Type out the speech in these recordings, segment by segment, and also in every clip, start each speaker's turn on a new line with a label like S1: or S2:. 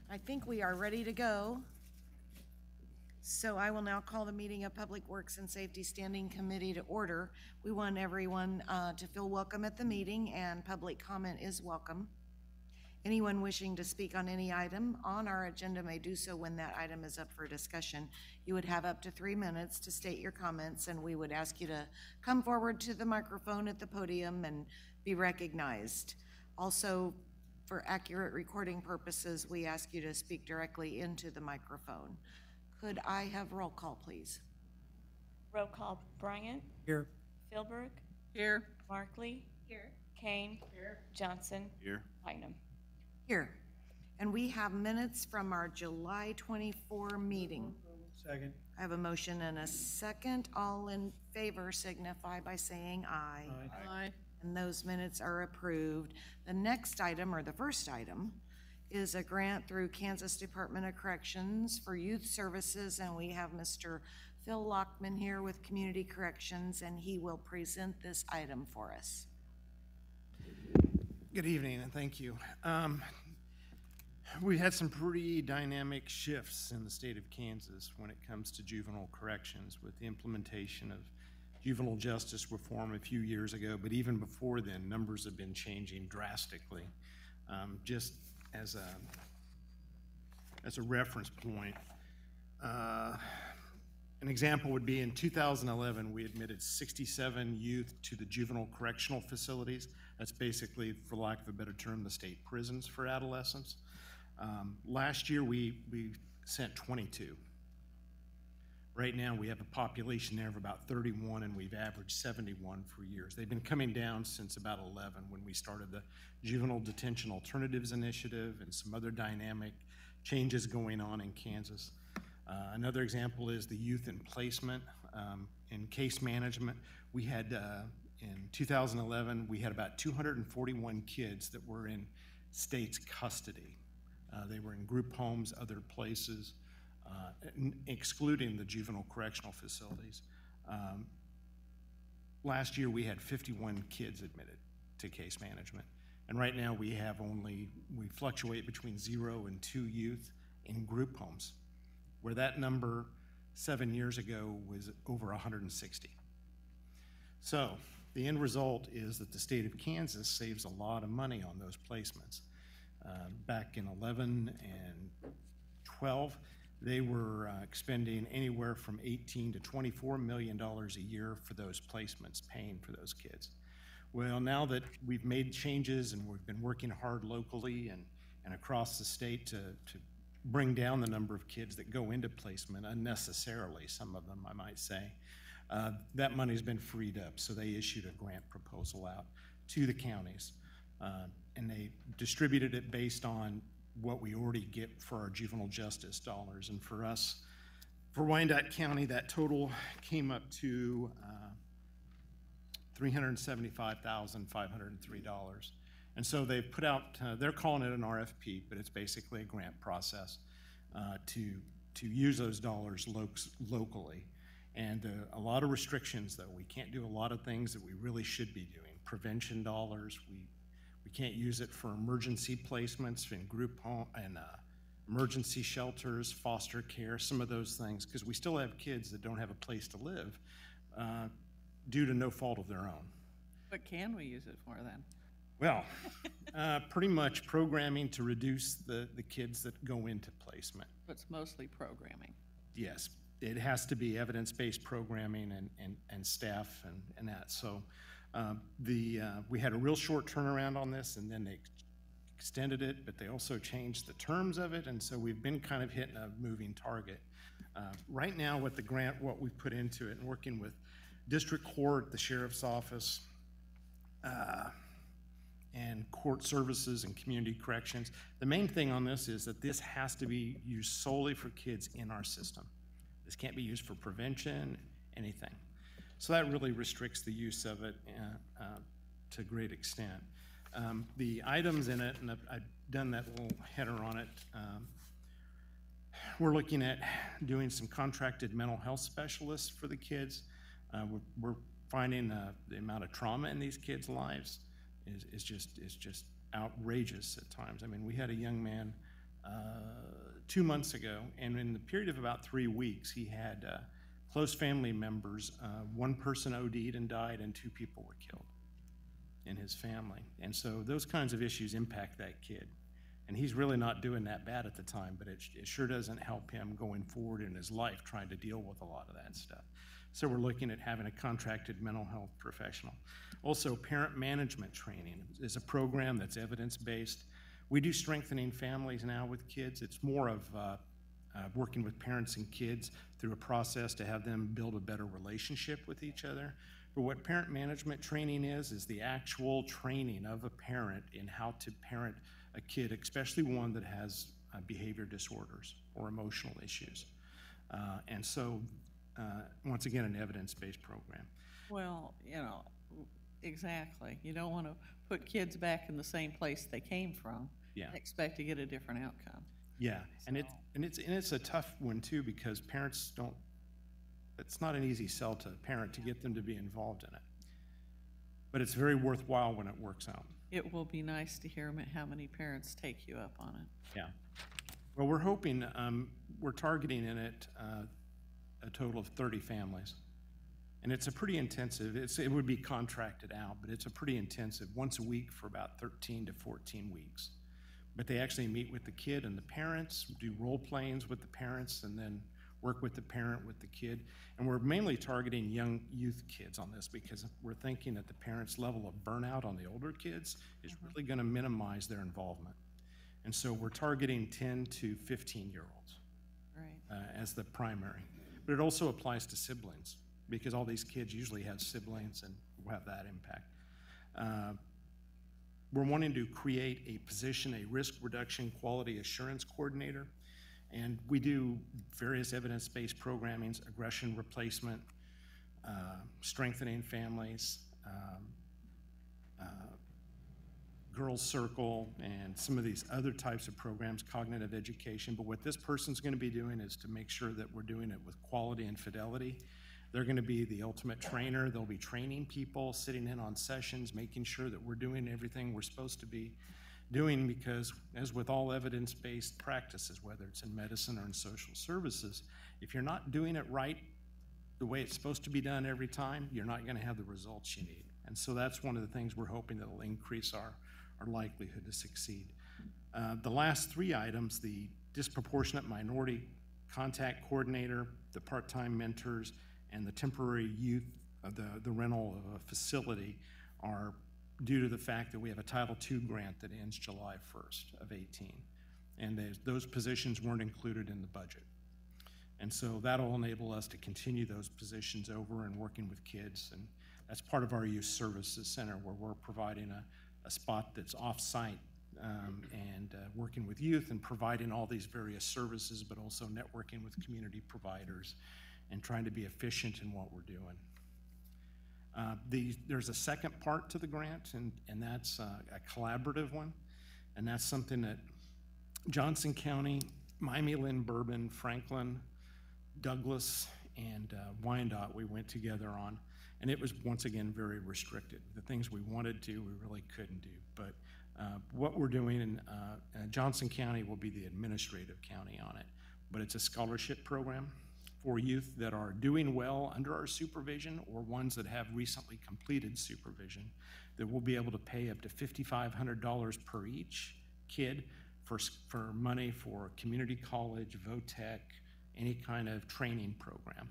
S1: I think we are ready to go. So I will now call the meeting of Public Works and Safety Standing Committee to order. We want everyone to feel welcome at the meeting, and public comment is welcome. Anyone wishing to speak on any item on our agenda may do so when that item is up for discussion. You would have up to 3 minutes to state your comments, and we would ask you to come forward to the microphone at the podium and be recognized. Also, for accurate recording purposes, we ask you to speak directly into the microphone. Could I have roll call, please?
S2: Roll call: Bryant.
S3: Here.
S2: Philbrook.
S3: Here.
S2: Markley.
S4: Here.
S2: Kane.
S4: Here.
S2: Johnson.
S5: Here.
S2: Bynum.
S1: Here. And we have minutes from our July 24 meeting.
S3: Second.
S1: I have a motion and a second. All in favor signify by saying aye.
S3: Aye.
S1: And those minutes are approved. The next item, or the first item, is a grant through Kansas Department of Corrections for youth services, and we have Mr. Phil Lockman here with Community Corrections, and he will present this item for us.
S5: Good evening, and thank you. We had some pretty dynamic shifts in the state of Kansas when it comes to juvenile corrections with the implementation of juvenile justice reform a few years ago, but even before then, numbers have been changing drastically. Just as a reference point, an example would be in 2011, we admitted 67 youth to the juvenile correctional facilities. That's basically, for lack of a better term, the state prisons for adolescents. Last year, we sent 22. Right now, we have a population there of about 31, and we've averaged 71 for years. They've been coming down since about 11 when we started the Juvenile Detention Alternatives Initiative and some other dynamic changes going on in Kansas. Another example is the youth in placement. In case management, we had, in 2011, we had about 241 kids that were in state's custody. They were in group homes, other places, excluding the juvenile correctional facilities. Last year, we had 51 kids admitted to case management. And right now, we fluctuate between 0 and 2 youth in group homes, where that number 7 years ago was over 160. So the end result is that the state of Kansas saves a lot of money on those placements. Back in 11 and 12, they were expending anywhere from $18 to $24 million a year for those placements, paying for those kids. Well, now that we've made changes and we've been working hard locally and across the state to bring down the number of kids that go into placement unnecessarily, some of them I might say, that money's been freed up. So they issued a grant proposal out to the counties, and they distributed it based on what we already get for our juvenile justice dollars. And for us, for Wyandotte County, that total came up to $375,503. And so they've put out, they're calling it an RFP, but it's basically a grant process to use those dollars locally. And a lot of restrictions, though. We can't do a lot of things that we really should be doing. Prevention dollars, we can't use it for emergency placements in group home and emergency shelters, foster care, some of those things, because we still have kids that don't have a place to live due to no fault of their own.
S3: What can we use it for then?
S5: Well, pretty much programming to reduce the kids that go into placement.
S3: It's mostly programming.
S5: Yes, it has to be evidence-based programming and staff and that. So we had a real short turnaround on this, and then they extended it, but they also changed the terms of it, and so we've been kind of hitting a moving target. Right now with the grant, what we put into it, and working with district court, the sheriff's office, and court services and community corrections. The main thing on this is that this has to be used solely for kids in our system. This can't be used for prevention, anything. So that really restricts the use of it to a great extent. The items in it, and I've done that little header on it, we're looking at doing some contracted mental health specialists for the kids. We're finding the amount of trauma in these kids' lives is just outrageous at times. I mean, we had a young man 2 months ago, and in the period of about 3 weeks, he had close family members. One person OD'd and died, and 2 people were killed in his family. And so those kinds of issues impact that kid. And he's really not doing that bad at the time, but it sure doesn't help him going forward in his life trying to deal with a lot of that stuff. So we're looking at having a contracted mental health professional. Also, parent management training is a program that's evidence-based. We do strengthening families now with kids. It's more of working with parents and kids through a process to have them build a better relationship with each other. But what parent management training is the actual training of a parent in how to parent a kid, especially one that has behavior disorders or emotional issues. And so, once again, an evidence-based program.
S3: Well, you know, exactly. You don't want to put kids back in the same place they came from.
S5: Yeah.
S3: And expect to get a different outcome.
S5: Yeah, and
S3: So-
S5: it's a tough one too, because parents don't. It's not an easy sell to a parent to get them to be involved in it. But it's very worthwhile when it works out.
S3: It will be nice to hear how many parents take you up on it.
S5: Yeah. Well, we're hoping, we're targeting in it a total of 30 families. And it's a pretty intensive, it would be contracted out, but it's a pretty intensive, once a week for about 13 to 14 weeks. But they actually meet with the kid and the parents, do role playings with the parents, and then work with the parent, with the kid. And we're mainly targeting young youth kids on this because we're thinking that the parents' level of burnout on the older kids is really going to minimize their involvement. And so we're targeting 10 to 15-year-olds
S3: Right.
S5: as the primary. But it also applies to siblings because all these kids usually have siblings and will have that impact. We're wanting to create a position, a risk reduction quality assurance coordinator. And we do various evidence-based programmings, aggression replacement, strengthening families, Girls Circle, and some of these other types of programs, cognitive education. But what this person's going to be doing is to make sure that we're doing it with quality and fidelity. They're going to be the ultimate trainer. They'll be training people, sitting in on sessions, making sure that we're doing everything we're supposed to be doing, because as with all evidence-based practices, whether it's in medicine or in social services, if you're not doing it right the way it's supposed to be done every time, you're not going to have the results you need. And so that's one of the things we're hoping that will increase our likelihood to succeed. The last 3 items, the disproportionate minority contact coordinator, the part-time mentors, and the temporary youth, the rental of a facility, are due to the fact that we have a Title II grant that ends July 1st of 18. And those positions weren't included in the budget. And so that'll enable us to continue those positions over and working with kids. And that's part of our youth services center, where we're providing a spot that's off-site and working with youth and providing all these various services, but also networking with community providers and trying to be efficient in what we're doing. There's a second part to the grant, and that's a collaborative one. And that's something that Johnson County, Miami-Lynn, Bourbon, Franklin, Douglas, and Wyandotte, we went together on. And it was, once again, very restricted. The things we wanted to, we really couldn't do. But what we're doing in Johnson County will be the administrative county on it. But it's a scholarship program for youth that are doing well under our supervision, or ones that have recently completed supervision, that we'll be able to pay up to $5,500 per each kid for money for community college, VOTEC, any kind of training program.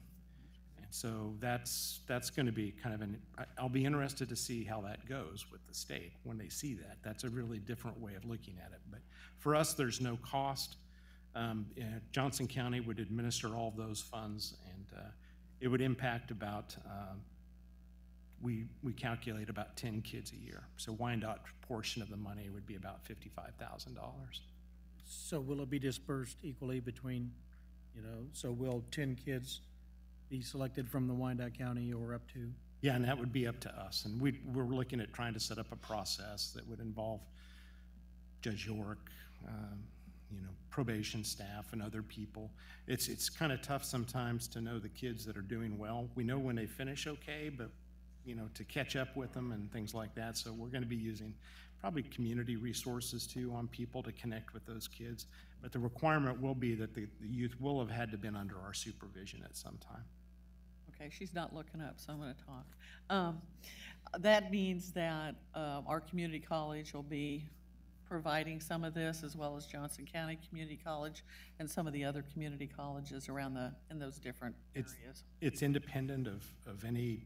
S5: And so that's going to be kind of I'll be interested to see how that goes with the state when they see that. That's a really different way of looking at it. But for us, there's no cost. Johnson County would administer all of those funds, and it would impact about, we calculate about 10 kids a year. So Wyandotte portion of the money would be about $55,000.
S4: So will it be dispersed equally between, so will 10 kids be selected from the Wyandotte County or up to?
S5: Yeah, and that would be up to us. And we're looking at trying to set up a process that would involve Judge York, probation staff and other people. It's kind of tough sometimes to know the kids that are doing well. We know when they finish okay, but to catch up with them and things like that. So we're gonna be using probably community resources too on people to connect with those kids. But the requirement will be that the youth will have had to been under our supervision at some time.
S3: Okay, she's not looking up, so I'm gonna talk. That means that, our community college will be providing some of this, as well as Johnson County Community College and some of the other community colleges around in those different areas.
S5: It's independent of any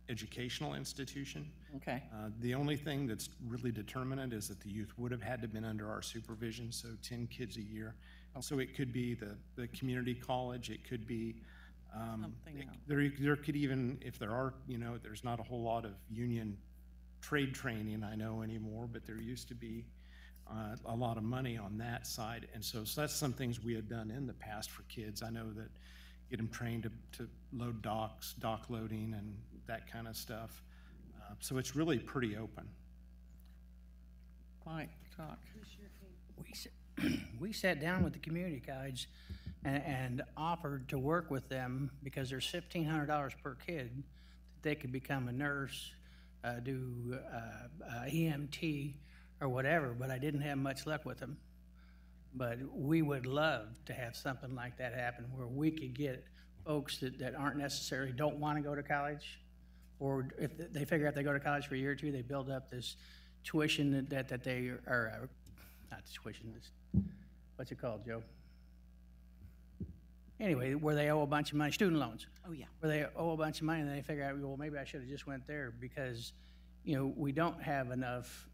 S5: educational institution.
S3: Okay,
S5: The only thing that's really determinant is that the youth would have had to been under our supervision, so 10 kids a year. So it could be the community college, it could be,
S3: something else.
S5: there could even, if there are, there's not a whole lot of union trade training, I know anymore, but there used to be a lot of money on that side. And so that's some things we had done in the past for kids. I know that get them trained to load docks, dock loading and that kind of stuff. So it's really pretty open.
S3: Mike, talk.
S6: We sat down with the community college and offered to work with them because there's $1,500 per kid that they could become a nurse, do EMT or whatever, but I didn't have much luck with them. But we would love to have something like that happen where we could get folks that aren't necessarily, don't want to go to college, or if they figure out they go to college for a year or two, they build up this tuition that they are, not tuition, what's it called, Joe? Anyway, where they owe a bunch of money, student loans.
S1: Oh, yeah.
S6: Where they owe a bunch of money and they figure out, well, maybe I should have just went there because, we don't have enough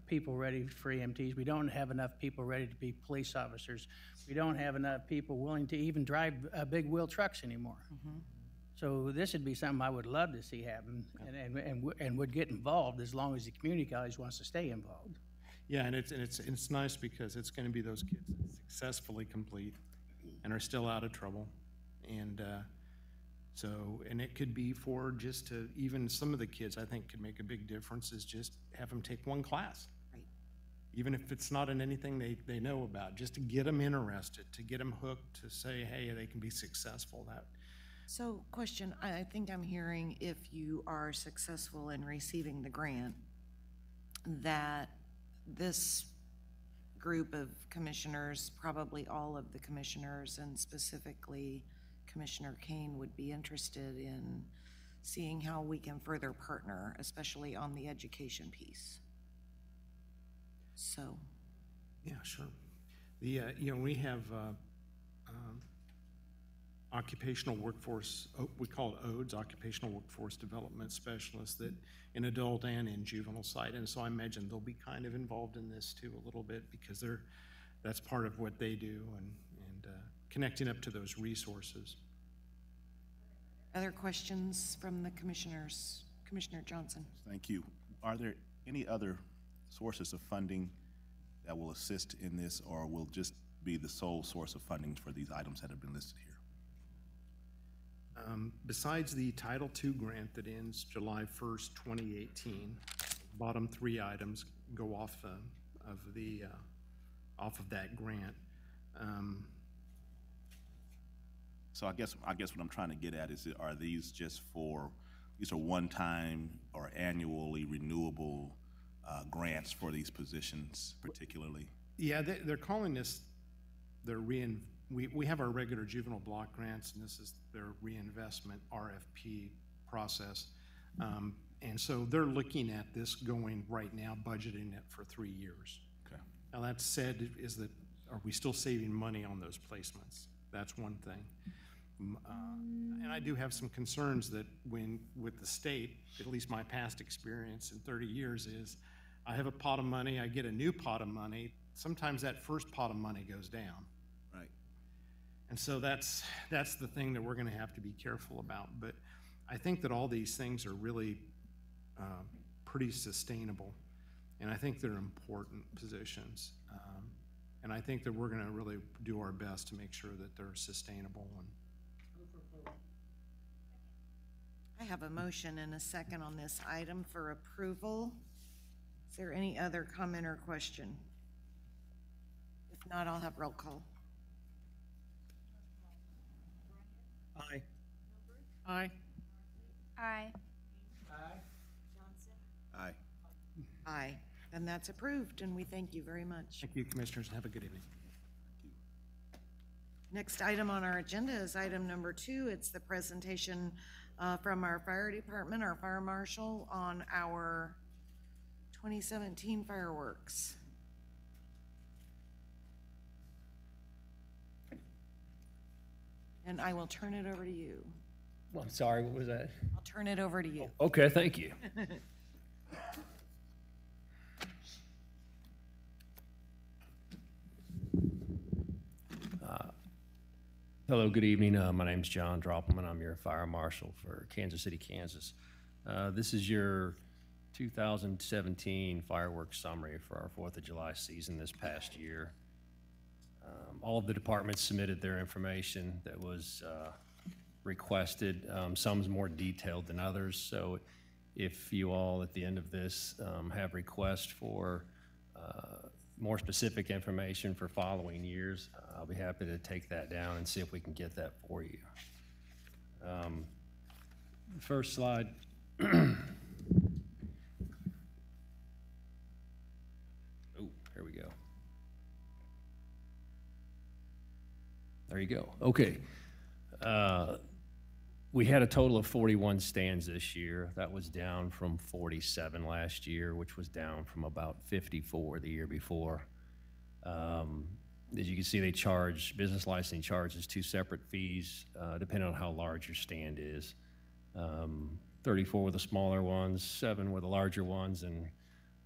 S6: people ready for EMTs. We don't have enough people ready to be police officers. We don't have enough people willing to even drive big wheel trucks anymore.
S1: Mm-hmm.
S6: So this would be something I would love to see happen and would get involved as long as the community college wants to stay involved.
S5: Yeah, and it's nice because it's going to be those kids that successfully complete and are still out of trouble. And and it could be for just to, even some of the kids I think could make a big difference is just have them take one class.
S1: Right.
S5: Even if it's not in anything they know about, just to get them interested, to get them hooked, to say, hey, they can be successful.
S1: So, question, I think I'm hearing if you are successful in receiving the grant, that this group of commissioners, probably all of the commissioners, and specifically Commissioner Kane, would be interested in seeing how we can further partner, especially on the education piece. So.
S5: Yeah, sure. We have occupational workforce, we call it ODES, Occupational Workforce Development Specialists, that in adult and in juvenile side. And so I imagine they'll be kind of involved in this too a little bit because that's part of what they do and connecting up to those resources.
S1: Other questions from the commissioners? Commissioner Johnson.
S7: Thank you. Are there any other sources of funding that will assist in this, or will just be the sole source of funding for these items that have been listed here?
S5: Besides the Title II grant that ends July 1st, 2018, bottom three items go off of that grant.
S7: So I guess what I'm trying to get at is, are these just these are one-time or annually renewable grants for these positions particularly?
S5: Yeah, they're calling this we have our regular juvenile block grants, and this is their reinvestment RFP process. And so they're looking at this going right now, budgeting it for 3 years.
S7: Okay.
S5: Now that said, are we still saving money on those placements? That's one thing. And I do have some concerns that with the state, at least my past experience in 30 years is, I have a pot of money, I get a new pot of money, sometimes that first pot of money goes down.
S7: Right.
S5: And so that's the thing that we're gonna have to be careful about. But I think that all these things are really pretty sustainable. And I think they're important positions. And I think that we're gonna really do our best to make sure that they're sustainable. And
S1: I have a motion and a second on this item for approval. Is there any other comment or question? If not, I'll have roll call.
S4: Aye.
S3: Aye.
S2: Aye.
S7: Aye.
S1: Aye. Then that's approved, and we thank you very much.
S5: Thank you, Commissioners, and have a good evening.
S1: Next item on our agenda is item number 2. It's the presentation from our fire department, our fire marshal, on our 2017 fireworks. And I will turn it over to you.
S8: Well, I'm sorry, what was that?
S1: I'll turn it over to you.
S8: Okay, thank you. Hello, good evening. My name's John Droppelman. I'm your fire marshal for Kansas City, Kansas. This is your 2017 fireworks summary for our 4th of July season this past year. All of the departments submitted their information that was requested. Some's more detailed than others, so if you all at the end of this have requests for more specific information for following years, I'll be happy to take that down and see if we can get that for you. First slide. Oh, here we go. There you go. Okay. We had a total of 41 stands this year. That was down from 47 last year, which was down from about 54 the year before. As you can see, they charge, business licensing charges 2 separate fees, depending on how large your stand is. 34 were the smaller ones, 7 were the larger ones, and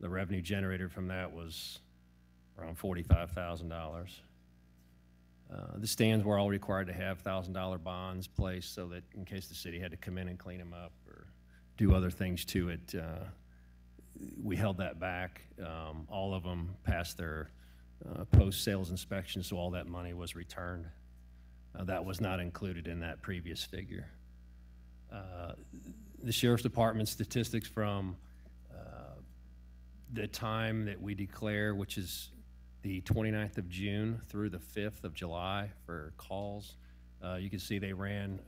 S8: the revenue generated from that was around $45,000. The stands were all required to have $1,000 bonds placed so that in case the city had to come in and clean them up or do other things to it, we held that back. All of them passed their post-sales inspection, so all that money was returned. That was not included in that previous figure. The Sheriff's Department statistics from the time that we declare, which is the 29th of June through the 5th of July for calls. You can see they ran,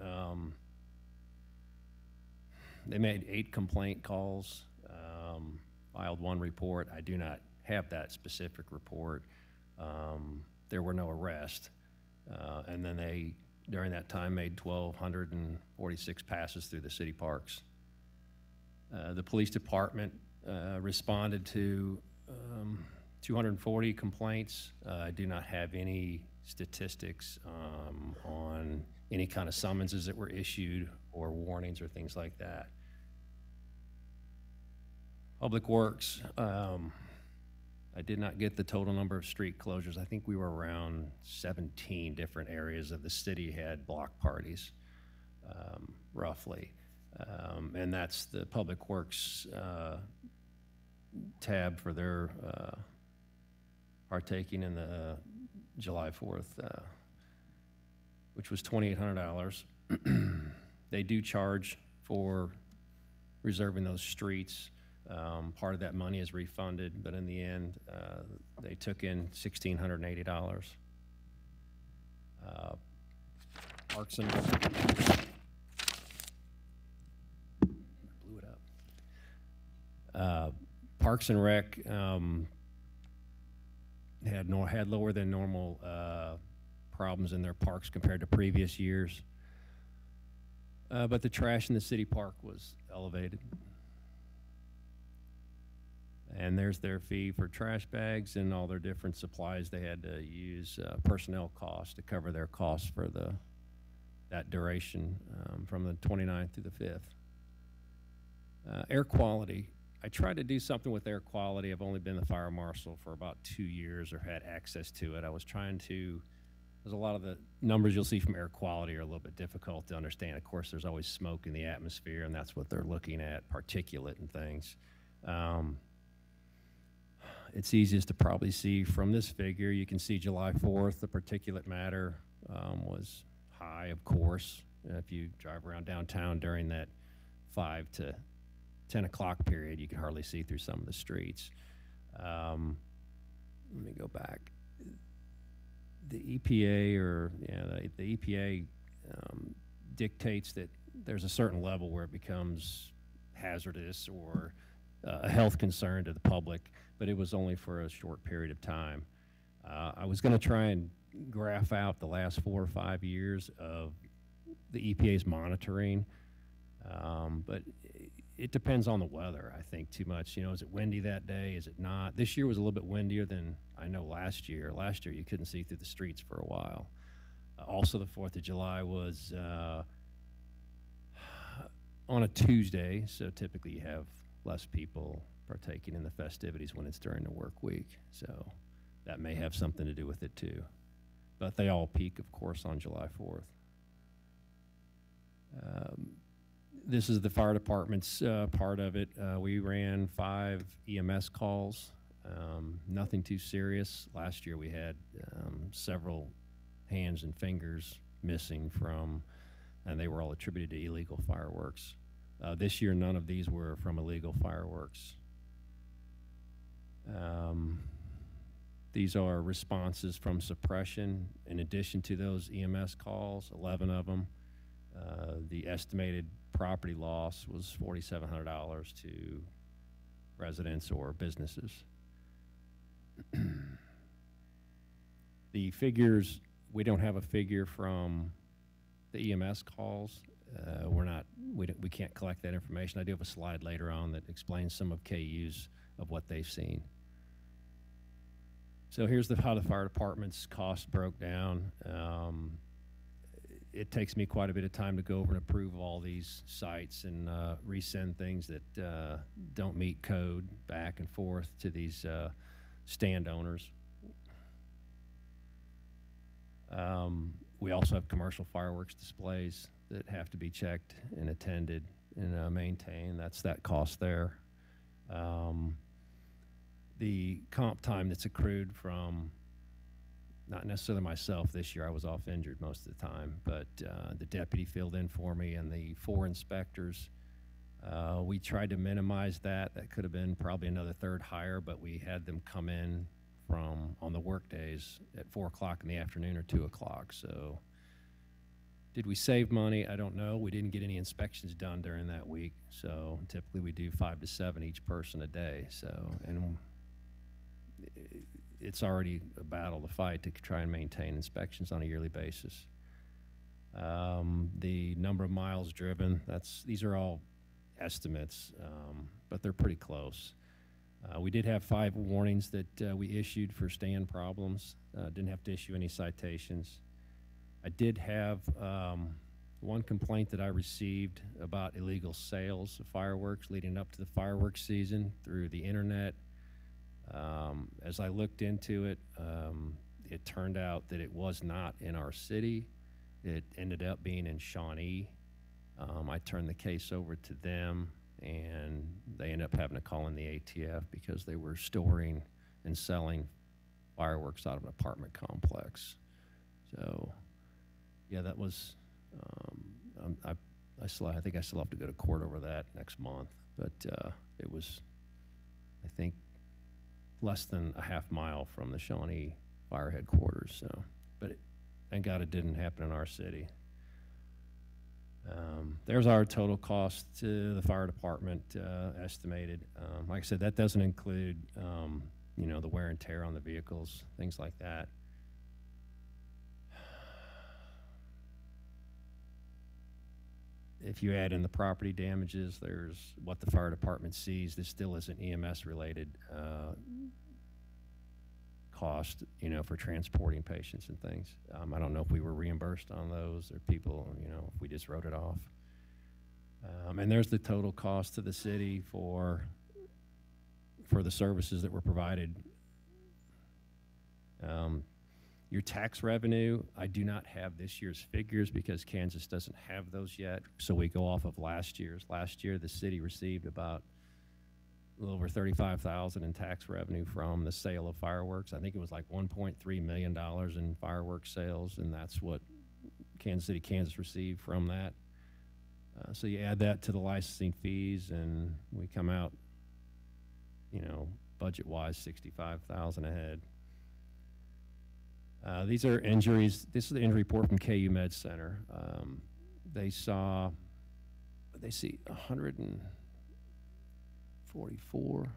S8: they made 8 complaint calls, filed 1 report. I do not have that specific report. There were no arrests. And then they, during that time, made 1,246 passes through the city parks. The police department responded to 240 complaints. I do not have any statistics on any kind of summonses that were issued or warnings or things like that. Public Works, I did not get the total number of street closures. I think we were around 17 different areas of the city had block parties, roughly. And that's the Public Works tab for their partaking in the July 4th, which was $2,800. They do charge for reserving those streets. Part of that money is refunded, but in the end, they took in $1,680. Parks and blew it up. Parks and Rec had lower than normal problems in their parks compared to previous years, but the trash in the city park was elevated. And there's their fee for trash bags and all their different supplies they had to use, personnel costs to cover their costs for that duration from the 29th to the 5th. Air quality. I tried to do something with air quality. I've only been the fire marshal for about 2 years or had access to it. I was trying to, there's a lot of the numbers you'll see from air quality are a little bit difficult to understand. Of course, there's always smoke in the atmosphere, and that's what they're looking at, particulate and things. It's easiest to probably see from this figure. You can see July 4th, the particulate matter was high, of course. If you drive around downtown during that 5 to 10 o'clock period, you can hardly see through some of the streets. Let me go back. The EPA, the EPA dictates that there's a certain level where it becomes hazardous or a health concern to the public, but it was only for a short period of time. I was going to try and graph out the last 4 or 5 years of the EPA's monitoring, but it depends on the weather, I think, too much. You know, is it windy that day? Is it not? This year was a little bit windier than I know last year. Last year, you couldn't see through the streets for a while. Also, the 4th of July was on a Tuesday, so typically you have less people partaking in the festivities when it's during the work week. So that may have something to do with it, too. But they all peak, of course, on July 4th. This is the fire department's part of it. We ran 5 EMS calls, nothing too serious. Last year we had several hands and fingers missing from, and they were all attributed to illegal fireworks. This year none of these were from illegal fireworks. These are responses from suppression. In addition to those EMS calls, 11 of them. The estimated property loss was $4,700 to residents or businesses. The figures, we don't have a figure from the EMS calls. We can't collect that information. I do have a slide later on that explains some of KU's of what they've seen. So here's how the fire department's cost broke down. It takes me quite a bit of time to go over and approve all these sites and resend things that don't meet code back and forth to these stand owners. We also have commercial fireworks displays that have to be checked and attended and maintained. That's that cost there. The comp time that's accrued from, not necessarily myself this year, I was off injured most of the time, but the deputy filled in for me and the 4 inspectors. We tried to minimize that. That could have been probably another third higher, but we had them come in from on the work days at 4 o'clock in the afternoon or 2 o'clock. So did we save money? I don't know. We didn't get any inspections done during that week. So typically we do 5 to 7 each person a day. So, and it's already a battle to fight to try and maintain inspections on a yearly basis. The number of miles driven, these are all estimates, but they're pretty close. We did have 5 warnings that we issued for stand problems. Didn't have to issue any citations. I did have one complaint that I received about illegal sales of fireworks leading up to the fireworks season through the internet. As I looked into it, it turned out that it was not in our city. It ended up being in Shawnee. I turned the case over to them, and they ended up having to call in the ATF because they were storing and selling fireworks out of an apartment complex. So, yeah, that was, I think I still have to go to court over that next month, but it was, I think, less than a half mile from the Shawnee fire headquarters. So, but thank God it didn't happen in our city. There's our total cost to the fire department estimated. Like I said, that doesn't include, you know, the wear and tear on the vehicles, things like that. If you add in the property damages, there's what the fire department sees. This still isn't EMS related cost, you know, for transporting patients and things. I don't know if we were reimbursed on those or people, you know, if we just wrote it off. And there's the total cost to the city for the services that were provided. Your tax revenue, I do not have this year's figures because Kansas doesn't have those yet, so we go off of last year's. Last year, the city received about a little over $35,000 in tax revenue from the sale of fireworks. I think it was like $1.3 million in fireworks sales, and that's what Kansas City, Kansas received from that. So you add that to the licensing fees, and we come out, you know, budget-wise, $65,000 ahead. These are injuries. This is the injury report from KU Med Center. They see 144.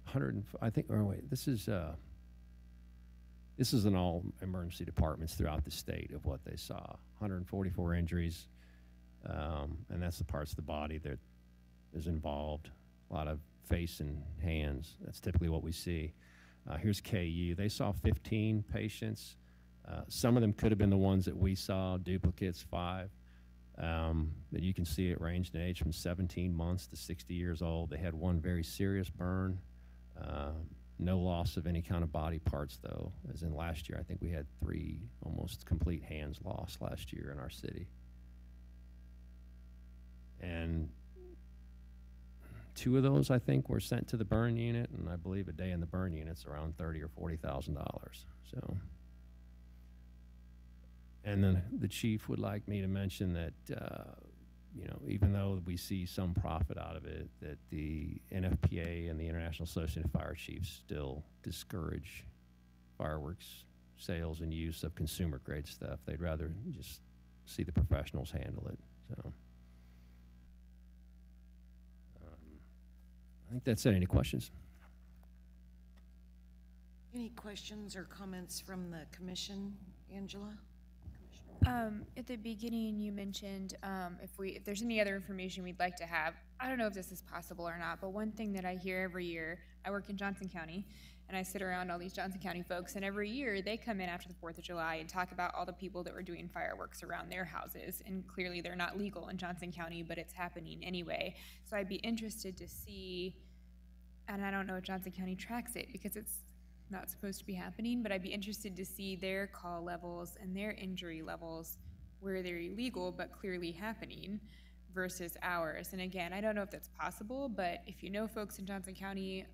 S8: 100, I think, or wait, this is in all emergency departments throughout the state of what they saw. 144 injuries, and that's the parts of the body that is involved. A lot of face and hands. That's typically what we see. Here's KU. They saw 15 patients. Some of them could have been the ones that we saw, duplicates 5. But you can see it ranged in age from 17 months to 60 years old. They had one very serious burn. No loss of any kind of body parts, though, as in last year. I think we had 3 almost complete hands lost last year in our city. And 2 of those, I think, were sent to the burn unit, and I believe a day in the burn unit's around $30,000 or $40,000. So, and then the chief would like me to mention that, you know, even though we see some profit out of it, that the NFPA and the International Association of Fire Chiefs still discourage fireworks sales and use of consumer-grade stuff. They'd rather just see the professionals handle it. So, I think that's it. Any questions?
S1: Any questions or comments from the commission, Angela?
S9: At the beginning, you mentioned if there's any other information we'd like to have. I don't know if this is possible or not, but one thing that I hear every year, I work in Johnson County, and I sit around all these Johnson County folks, and every year they come in after the 4th of July and talk about all the people that were doing fireworks around their houses, and clearly they're not legal in Johnson County, but it's happening anyway. So I'd be interested to see, and I don't know if Johnson County tracks it because it's not supposed to be happening, but I'd be interested to see their call levels and their injury levels where they're illegal but clearly happening versus ours. And again, I don't know if that's possible, but if you know folks in Johnson County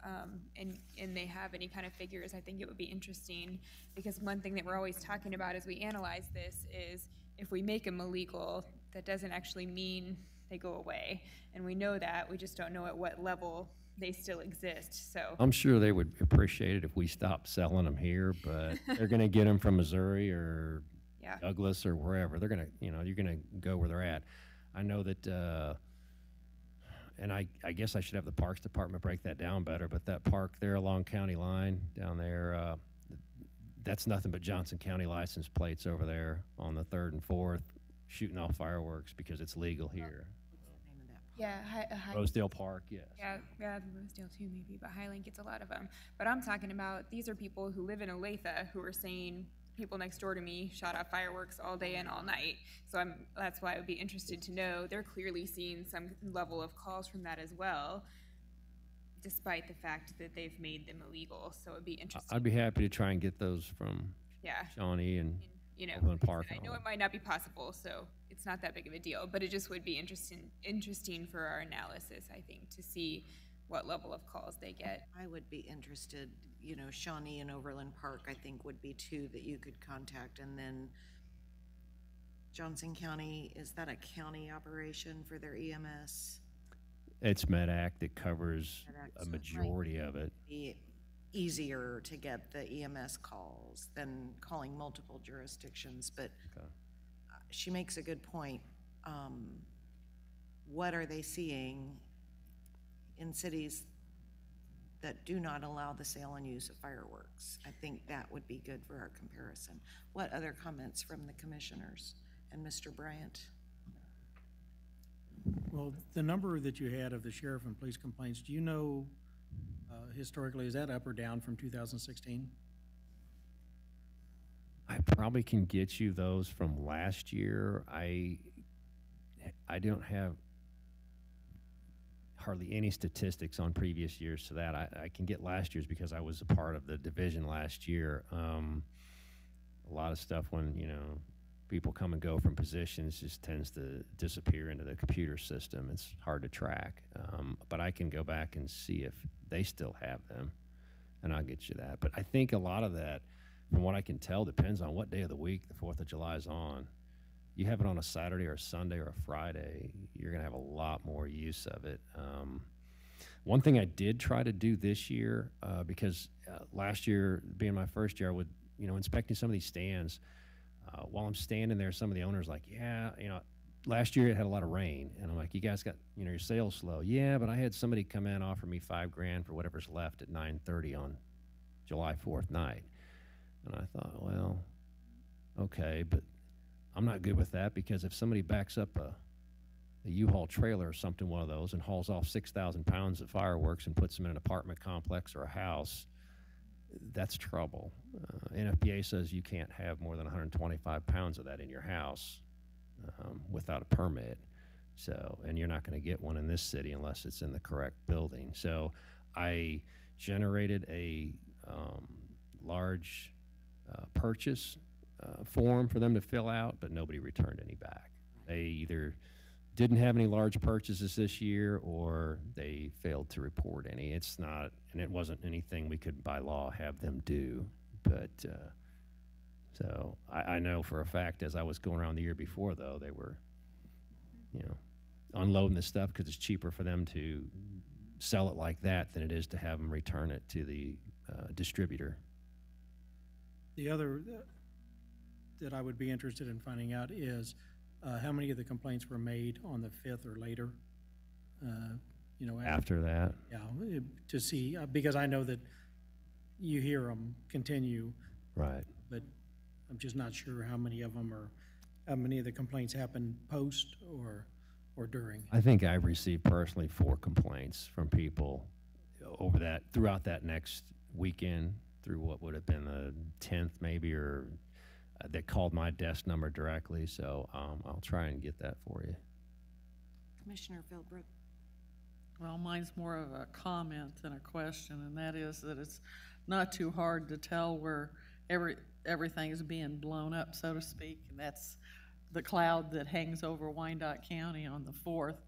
S9: and they have any kind of figures, I think it would be interesting, because one thing that we're always talking about as we analyze this is if we make them illegal, that doesn't actually mean they go away. And we know that, we just don't know at what level they still exist. So
S8: I'm sure they would appreciate it if we stopped selling them here, but they're going to get them from Missouri or
S9: yeah.
S8: Douglas or wherever. They're going to, you know, you're going to go where they're at. I know that, and I guess I should have the Parks Department break that down better, but that park there along County Line down there, that's nothing but Johnson County license plates over there on the 3rd and 4th, shooting off fireworks because it's legal here.
S9: Yeah,
S8: Rosedale Park, yes.
S9: Yeah, Rosedale too maybe, but Highland gets a lot of them. But I'm talking about, these are people who live in Olathe who are saying, people next door to me shot off fireworks all day and all night. So that's why I would be interested to know, they're clearly seeing some level of calls from that as well, despite the fact that they've made them illegal. So it'd be interesting.
S8: I'd be happy to try and get those from Shawnee and
S9: you know,
S8: Overland Park.
S9: I know it might not be possible, so it's not that big of a deal, but it just would be interesting for our analysis, I think, to see what level of calls they get.
S1: I would be interested, you know, Shawnee and Overland Park, I think, would be 2 that you could contact, and then Johnson County, is that a county operation for their EMS?
S8: It's MedAct that covers
S1: MedAct,
S8: a
S1: so it
S8: majority of it.
S1: Be easier to get the EMS calls than calling multiple jurisdictions, but
S8: Okay.
S1: She makes a good point. What are they seeing in cities that do not allow the sale and use of fireworks? I think that would be good for our comparison. What other comments from the commissioners and Mr. Bryant?
S4: Well, the number that you had of the sheriff and police complaints, do you know historically, is that up or down from 2016?
S8: I probably can get you those from last year. I don't have hardly any statistics on previous years to that. I can get last year's because I was a part of the division last year. A lot of stuff when, you know, people come and go from positions just tends to disappear into the computer system. It's hard to track. But I can go back and see if they still have them, and I'll get you that. But I think a lot of that, from what I can tell, depends on what day of the week the 4th of July is on. You have it on a Saturday or a Sunday or a Friday, you're going to have a lot more use of it. One thing I did try to do this year, because last year, being my first year, I would, you know, inspecting some of these stands, while I'm standing there, some of the owners like, yeah, you know, last year it had a lot of rain, and I'm like, you guys got, your sales slow. Yeah, but I had somebody come in, offer me $5,000 for whatever's left at 9:30 on July 4th night. And I thought, well, okay, but I'm not good with that, because if somebody backs up a U-Haul trailer or something, one of those, and hauls off 6,000 pounds of fireworks and puts them in an apartment complex or a house, that's trouble. NFPA says you can't have more than 125 pounds of that in your house without a permit. So, and you're not going to get one in this city unless it's in the correct building. So I generated a large purchase form for them to fill out, but nobody returned any back. They either didn't have any large purchases this year, or they failed to report any. It's not, and it wasn't anything we could by law have them do. But so I know for a fact, as I was going around the year before, though, they were, unloading the stuff because it's cheaper for them to sell it like that than it is to have them return it to the distributor.
S4: The other that I would be interested in finding out is how many of the complaints were made on the 5th or later?
S8: After that?
S4: Yeah, to see, because I know that you hear them continue.
S8: Right.
S4: But I'm just not sure how many of them are, how many of the complaints happen post or during.
S8: I think I've received personally 4 complaints from people throughout that next weekend, through what would have been the 10th maybe, or that called my desk number directly. So I'll try and get that for you.
S1: Commissioner Philbrook.
S3: Well, mine's more of a comment than a question, and that is that it's not too hard to tell where everything is being blown up, so to speak, and that's the cloud that hangs over Wyandotte County on the 4th.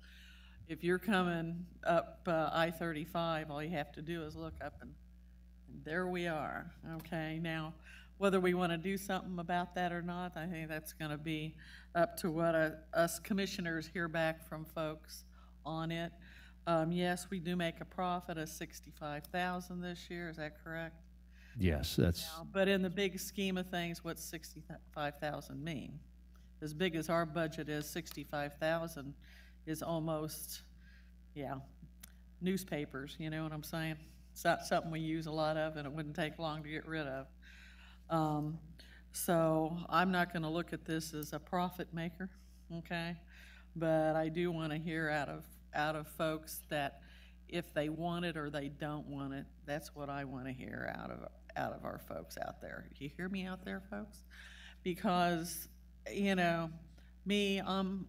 S3: If you're coming up I-35, all you have to do is look up, and there we are. Okay, now whether we want to do something about that or not, I think that's going to be up to what us commissioners hear back from folks on it. Yes, we do make a profit of $65,000 this year. Is that correct?
S8: Yes, that's.
S3: Yeah, but in the big scheme of things, what's $65,000 mean? As big as our budget is, $65,000 is almost, newspapers. You know what I'm saying? It's not something we use a lot of, and it wouldn't take long to get rid of. So I'm not going to look at this as a profit maker, okay? But I do want to hear out of folks that if they want it or they don't want it, that's what I want to hear out of our folks out there. You hear me out there, folks? Because me, I'm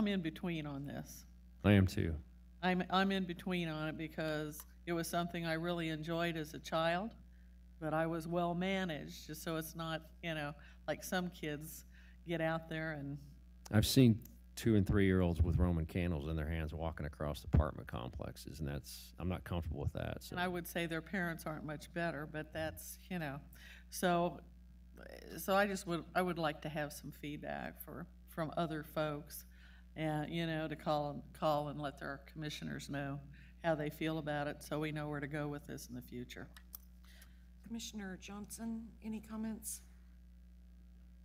S3: in between on this.
S8: I am too.
S3: I'm in between on it because it was something I really enjoyed as a child, but I was well managed, just so it's not, like some kids get out there and.
S8: I've seen 2- and 3-year-olds with Roman candles in their hands walking across apartment complexes, and I'm not comfortable with that. So.
S3: And I would say their parents aren't much better, but that's, so I would like to have some feedback from other folks, and to call and let their commissioners know how they feel about it, so we know where to go with this in the future.
S1: Commissioner Johnson, any comments?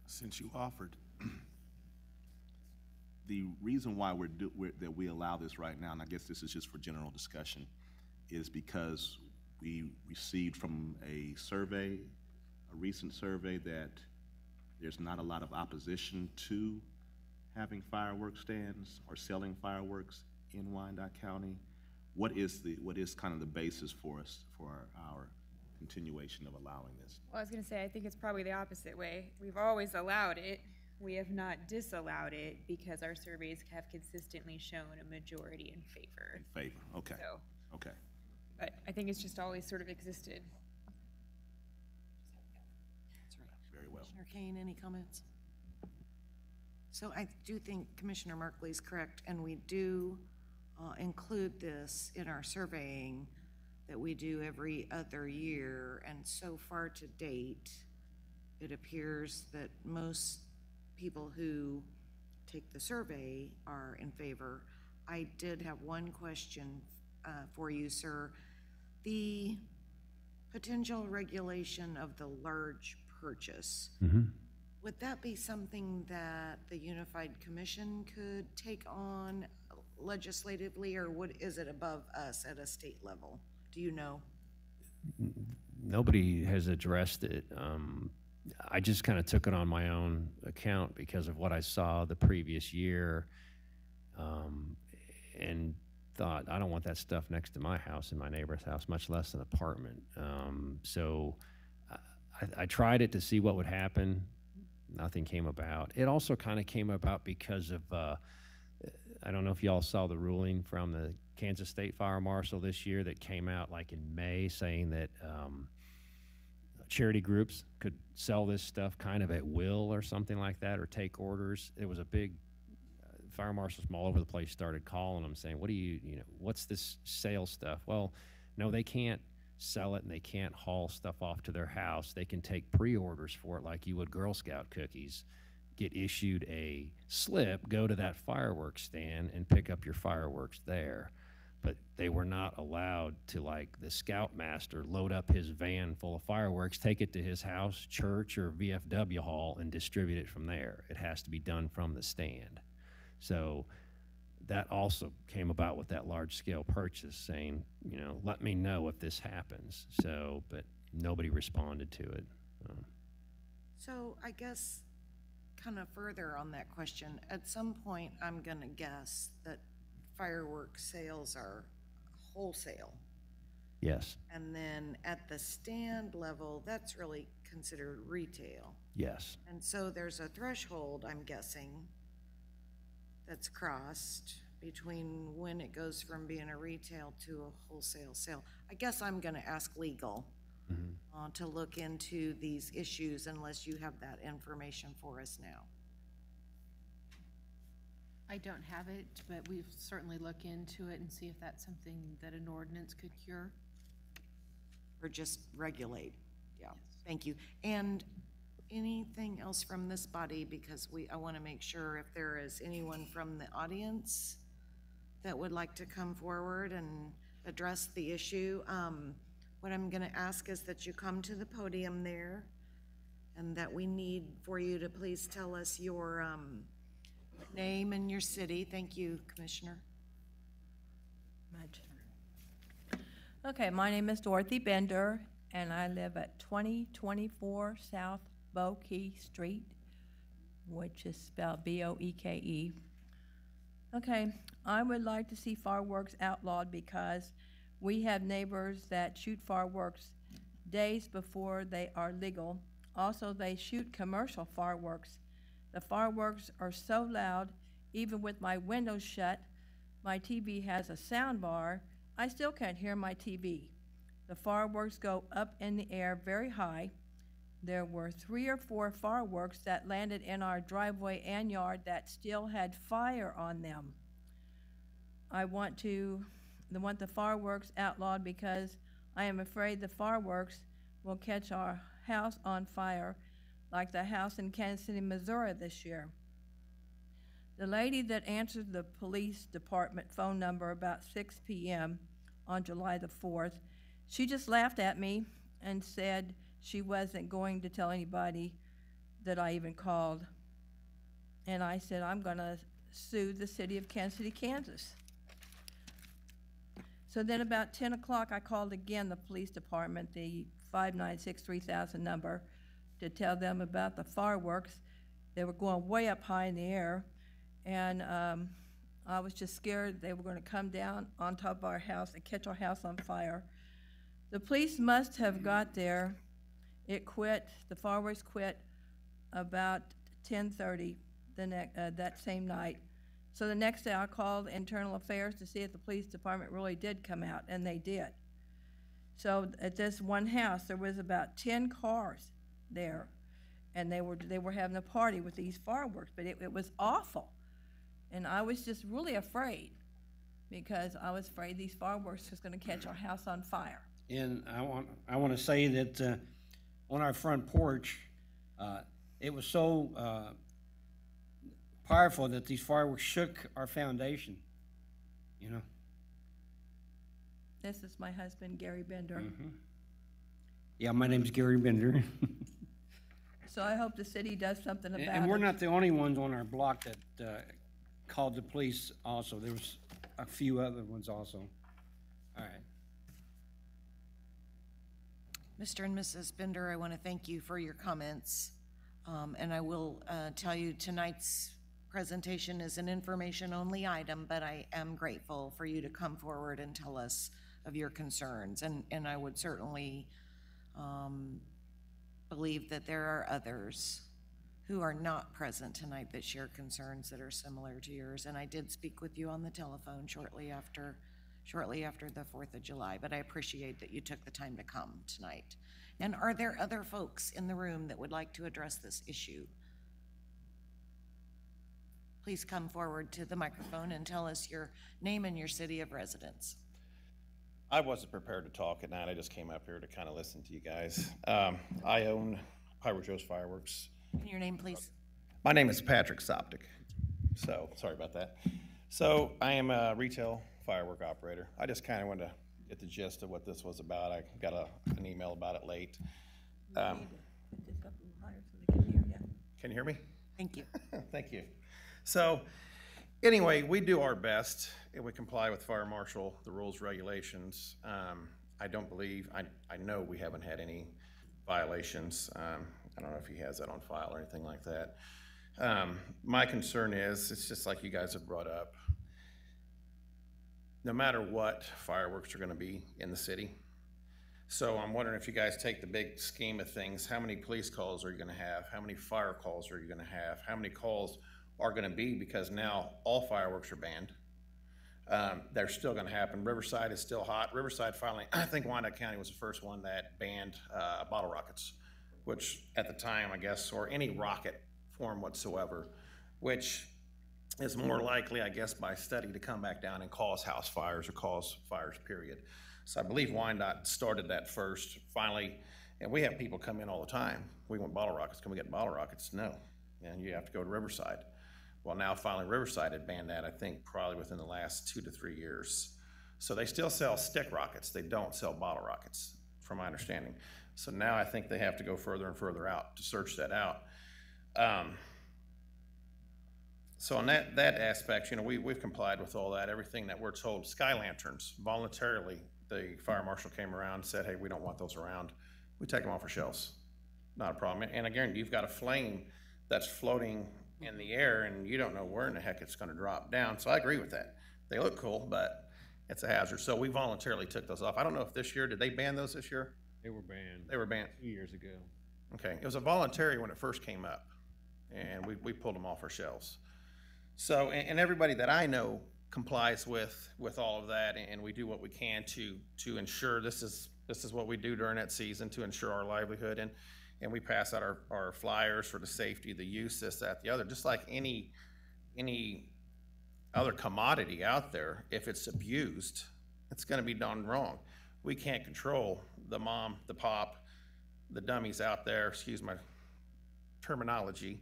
S7: Since you offered, the reason why that we allow this right now, and I guess this is just for general discussion, is because we received from a recent survey, that there's not a lot of opposition to having fireworks stands or selling fireworks in Wyandotte County. What is kind of the basis for our continuation of allowing this?
S9: Well, I was going to say, I think it's probably the opposite way. We've always allowed it. We have not disallowed it because our surveys have consistently shown a majority in favor.
S7: In favor, okay.
S9: So,
S7: okay.
S9: but I think it's just always sort of existed.
S1: That's right.
S7: Very well.
S1: Commissioner Kane, any comments? So I do think Commissioner Markley's correct, and we do include this in our surveying that we do every other year, and so far to date, it appears that most people who take the survey are in favor. I did have one question for you, sir. The potential regulation of the large purchase.
S8: Mm-hmm.
S1: Would that be something that the Unified Commission could take on legislatively, or is it above us at a state level? Do you know?
S8: Nobody has addressed it. I just kind of took it on my own account because of what I saw the previous year, and thought, I don't want that stuff next to my house, in my neighbor's house, much less an apartment. So I tried it to see what would happen. Nothing came about. It also kind of came about because of, I don't know if y'all saw the ruling from the Kansas State Fire Marshal this year that came out like in May, saying that charity groups could sell this stuff kind of at will or something like that, or take orders. It was a big, fire marshals from all over the place started calling them saying, what's this sale stuff? Well, no, they can't sell it and they can't haul stuff off to their house. They can take pre-orders for it like you would Girl Scout cookies, get issued a slip, go to that fireworks stand and pick up your fireworks there. But they were not allowed to, like the scoutmaster, load up his van full of fireworks, take it to his house, church, or VFW hall and distribute it from there. It has to be done from the stand. So that also came about with that large-scale purchase, saying, let me know if this happens. So, but nobody responded to it.
S1: So I guess kind of further on that question, at some point, I'm going to guess that fireworks sales are wholesale.
S8: Yes.
S1: And then at the stand level, that's really considered retail.
S8: Yes.
S1: And so there's a threshold, I'm guessing, that's crossed between when it goes from being a retail to a wholesale sale. I guess I'm going to ask legal to look into these issues unless you have that information for us now.
S10: I don't have it, but we've certainly look into it and see if that's something that an ordinance could cure.
S1: Or just regulate. Yeah,
S10: Yes.
S1: thank you. And anything else from this body, because I want to make sure if there is anyone from the audience that would like to come forward and address the issue. What I'm going to ask is that you come to the podium there, and that we need for you to please tell us your name and your city. Thank you, Commissioner.
S11: My turn. Okay, my name is Dorothy Bender, and I live at 2024 South Bokeh Street, which is spelled B-O-E-K-E. Okay, I would like to see fireworks outlawed because we have neighbors that shoot fireworks days before they are legal. Also, they shoot commercial fireworks. The fireworks are so loud, even with my windows shut, my TV has a sound bar, I still can't hear my TV. The fireworks go up in the air very high. There were 3 or 4 fireworks that landed in our driveway and yard that still had fire on them. I want the fireworks outlawed because I am afraid the fireworks will catch our house on fire like the house in Kansas City, Missouri this year. The lady that answered the police department phone number about 6 p.m. on July the 4th, she just laughed at me and said she wasn't going to tell anybody that I even called. And I said, I'm gonna sue the city of Kansas City, Kansas. So then about 10 o'clock, I called again the police department, the 596-3000 number, to tell them about the fireworks. They were going way up high in the air, and I was just scared they were going to come down on top of our house and catch our house on fire. The police must have got there. It quit, the fireworks quit about 10:30 that same night. So the next day I called Internal Affairs to see if the police department really did come out, and they did. So at this one house, there was about 10 cars there, and they were having a party with these fireworks, but it was awful. And I was just really afraid, because I was afraid these fireworks was gonna catch our house on fire.
S12: And I want to say that on our front porch, it was so powerful that these fireworks shook our foundation, you know.
S11: This is my husband, Gary Bender.
S12: Yeah, my name's Gary Bender.
S11: so I hope the city does something about it.
S12: And we're not the only ones on our block that called the police also. There was a few other ones also. All right.
S1: Mr. and Mrs. Bender, I want to thank you for your comments. And I will tell you, tonight's presentation is an information-only item, but I am grateful for you to come forward and tell us of your concerns. And I would certainly believe that there are others who are not present tonight that share concerns that are similar to yours. And I did speak with you on the telephone shortly after the 4th of July, but I appreciate that you took the time to come tonight. And are there other folks in the room that would like to address this issue? Please come forward to the microphone and tell us your name and your city of residence.
S13: I wasn't prepared to talk at night. I just came up here to kind of listen to you guys. I own Pirate Joe's Fireworks.
S1: And your name, please?
S13: My name is Patrick Soptic. So, sorry about that. So, I am a retail firework operator. I just kind of wanted to get the gist of what this was about. I got an email about it late. Can you hear me?
S1: Thank you.
S13: Thank you. So, anyway, we do our best and we comply with fire marshal, the rules, regulations. I don't believe, I know we haven't had any violations. I don't know if he has that on file or anything like that. My concern is, it's just like you guys have brought up, no matter what, fireworks are gonna be in the city. So I'm wondering if you guys take the big scheme of things, how many police calls are you gonna have? How many fire calls are you gonna have? How many calls are gonna be, because now all fireworks are banned. They're still gonna happen. Riverside is still hot. Riverside finally, I think Wyandotte County was the first one that banned bottle rockets, which at the time, I guess, or any rocket form whatsoever, which is more likely, I guess, by study to come back down and cause house fires or cause fires, period. So I believe Wyandotte started that first, finally, and we have people come in all the time. We want bottle rockets. Can we get bottle rockets? No. And you have to go to Riverside. Well, now finally Riverside had banned that, I think, probably within the last 2 to 3 years. So they still sell stick rockets. They don't sell bottle rockets, from my understanding. So now I think they have to go further and further out to search that out. So on that aspect, you know, we've complied with all that, everything that we're told. Sky lanterns, voluntarily, the fire marshal came around and said, hey, we don't want those around. We take them off our shelves. Not a problem. And again, you've got a flame that's floating in the air and you don't know where in the heck it's gonna drop down. So I agree with that. They look cool, but it's a hazard. So we voluntarily took those off. I don't know if this year, did they ban those this year?
S8: They were banned.
S13: They were banned
S8: 2 years ago.
S13: Okay, it was a voluntary when it first came up, and we pulled them off our shelves. So, and everybody that I know complies with all of that, and we do what we can to ensure this is what we do during that season to ensure our livelihood, and we pass out our flyers for the safety, the use, this, that, the other, just like any other commodity out there. If it's abused, it's gonna be done wrong. We can't control the mom, the pop, the dummies out there, excuse my terminology,